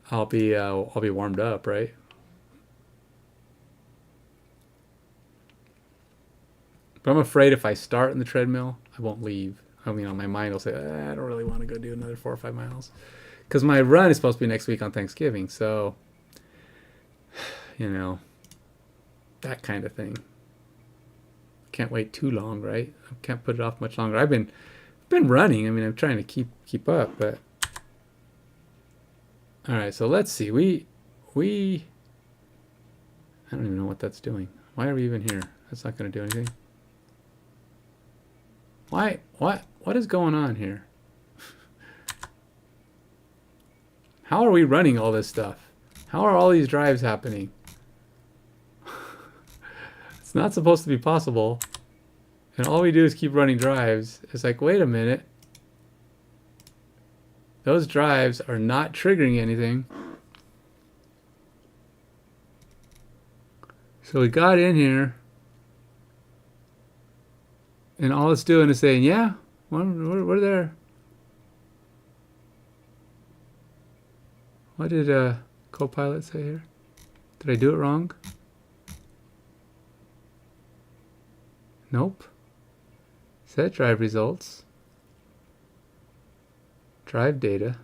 I'll be warmed up, right? But I'm afraid if I start in the treadmill, I won't leave. I mean, on my mind, I'll say, I don't really want to go do another 4 or 5 miles. Because my run is supposed to be next week on Thanksgiving. So, you know, that kind of thing. Can't wait too long, right? I can't put it off much longer. I've been running. I mean, I'm trying to keep up, but all right. So let's see. We I don't even know what that's doing. Why are we even here? That's not going to do anything. Why? What is going on here? How are we running all this stuff? How are all these drives happening? It's not supposed to be possible. And all we do is keep running drives. It's like, wait a minute. Those drives are not triggering anything. So we got in here. And all it's doing is saying, yeah, we're there. What did Copilot say here? Did I do it wrong? Nope. Set drive results. Drive data.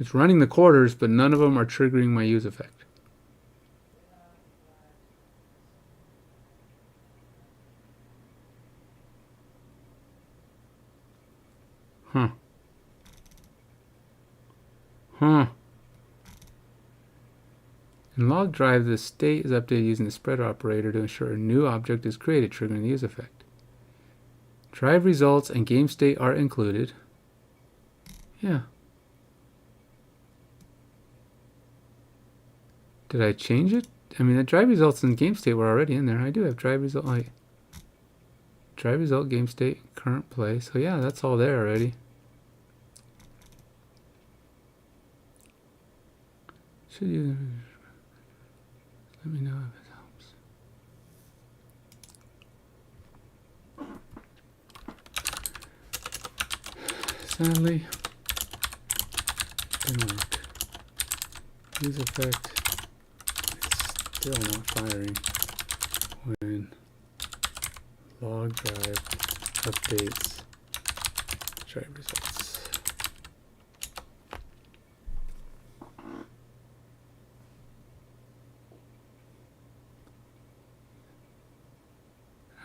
It's running the quarters, but none of them are triggering my use effect. Huh. In log drive, the state is updated using the spread operator to ensure a new object is created, triggering the use effect. Drive results and game state are included. Yeah. Did I change it? I mean, the drive results and game state were already in there. I do have drive result. Drive result, game state, current play. So yeah, that's all there already. Should you let me know if it helps. Sadly, didn't work. Use effect, it's still not firing when log drive updates drive results.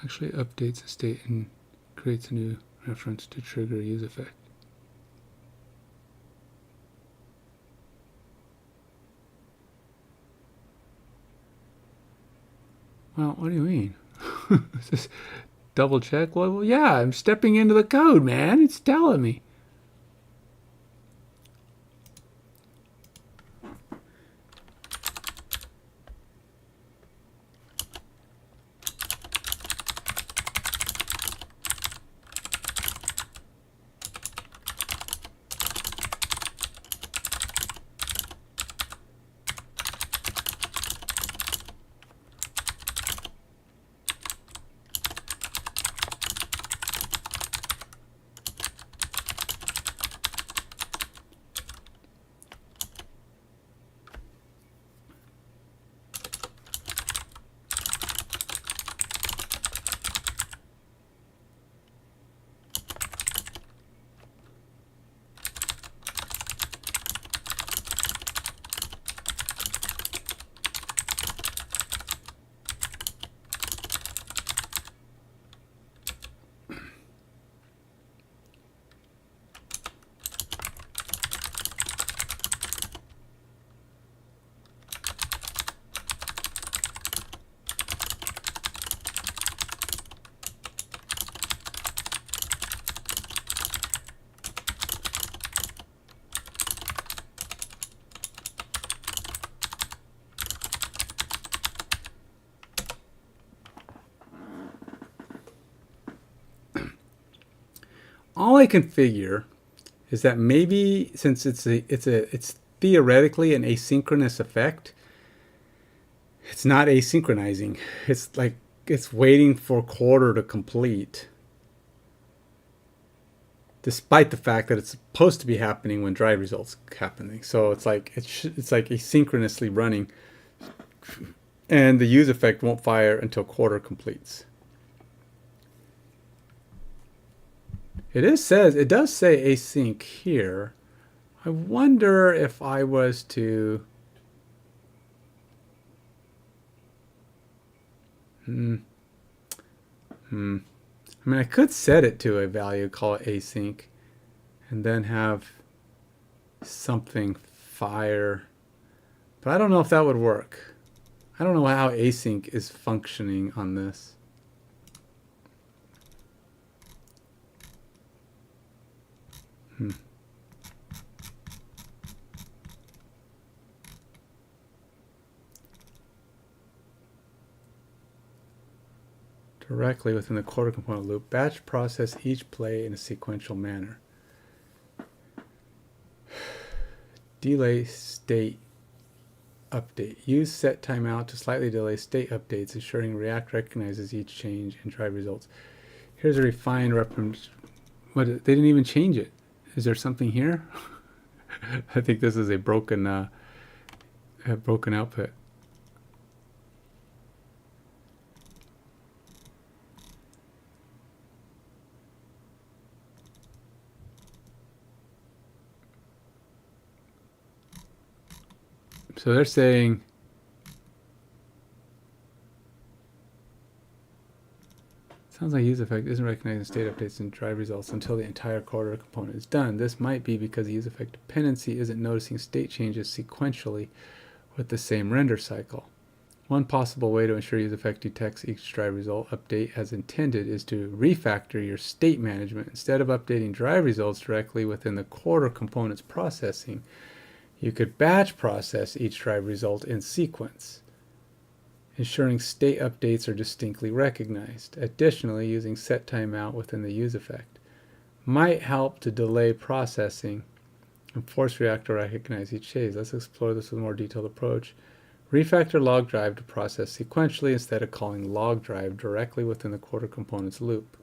Actually updates the state and creates a new reference to trigger a use effect. Well, what do you mean? Is this double check? Well, yeah, I'm stepping into the code, man. It's telling me. all I can figure is that maybe since it's theoretically an asynchronous effect, it's not asynchronizing. It's like it's waiting for quarter to complete, despite the fact that it's supposed to be happening when drive results happening. So it's like it's like asynchronously running, and the use effect won't fire until quarter completes. It does say async here. I wonder if I was to I mean, I could set it to a value, call it async, and then have something fire. But I don't know if that would work. I don't know how async is functioning on this. Directly within the quarter component loop, batch process each play in a sequential manner. Delay state update. Use set timeout to slightly delay state updates, ensuring React recognizes each change and drive results. Here's a refined reference. What? They didn't even change it. Is there something here? I think this is a broken output. So they're saying sounds like use effect isn't recognizing state updates and drive results until the entire quarter component is done. This might be because the use effect dependency isn't noticing state changes sequentially with the same render cycle. One possible way to ensure use effect detects each drive result update as intended is to refactor your state management. Instead of updating drive results directly within the quarter component's processing, you could batch process each drive result in sequence, ensuring state updates are distinctly recognized. Additionally, using set timeout within the use effect might help to delay processing and force React to recognize each phase. Let's explore this with a more detailed approach. Refactor log drive to process sequentially instead of calling log drive directly within the quarter component's loop.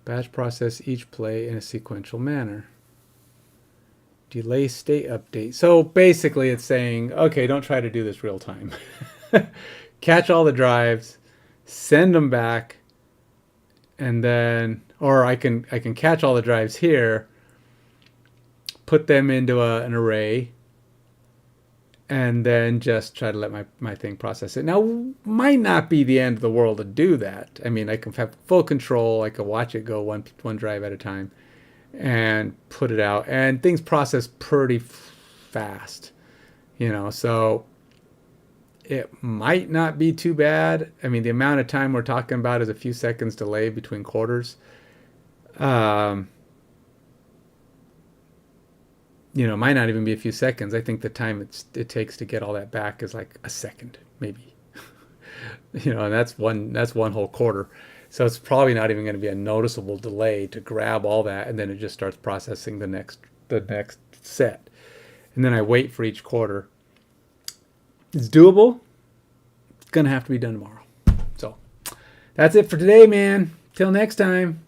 Batch process each play in a sequential manner. Delay state update. So basically it's saying, okay, don't try to do this real time. Catch all the drives, send them back, and then, or I can catch all the drives here, put them into an array, and then just try to let my thing process it. Now, might not be the end of the world to do that. I mean, I can have full control. I can watch it go one drive at a time and put it out, and things process pretty fast, you know, so it might not be too bad. I mean, the amount of time we're talking about is a few seconds delay between quarters. You know, might not even be a few seconds. I think the time it takes to get all that back is like a second, maybe. You know, and that's one whole quarter. So it's probably not even going to be a noticeable delay to grab all that, and then it just starts processing the next set. And then I wait for each quarter. It's doable. It's going to have to be done tomorrow. So that's it for today, man. Till next time.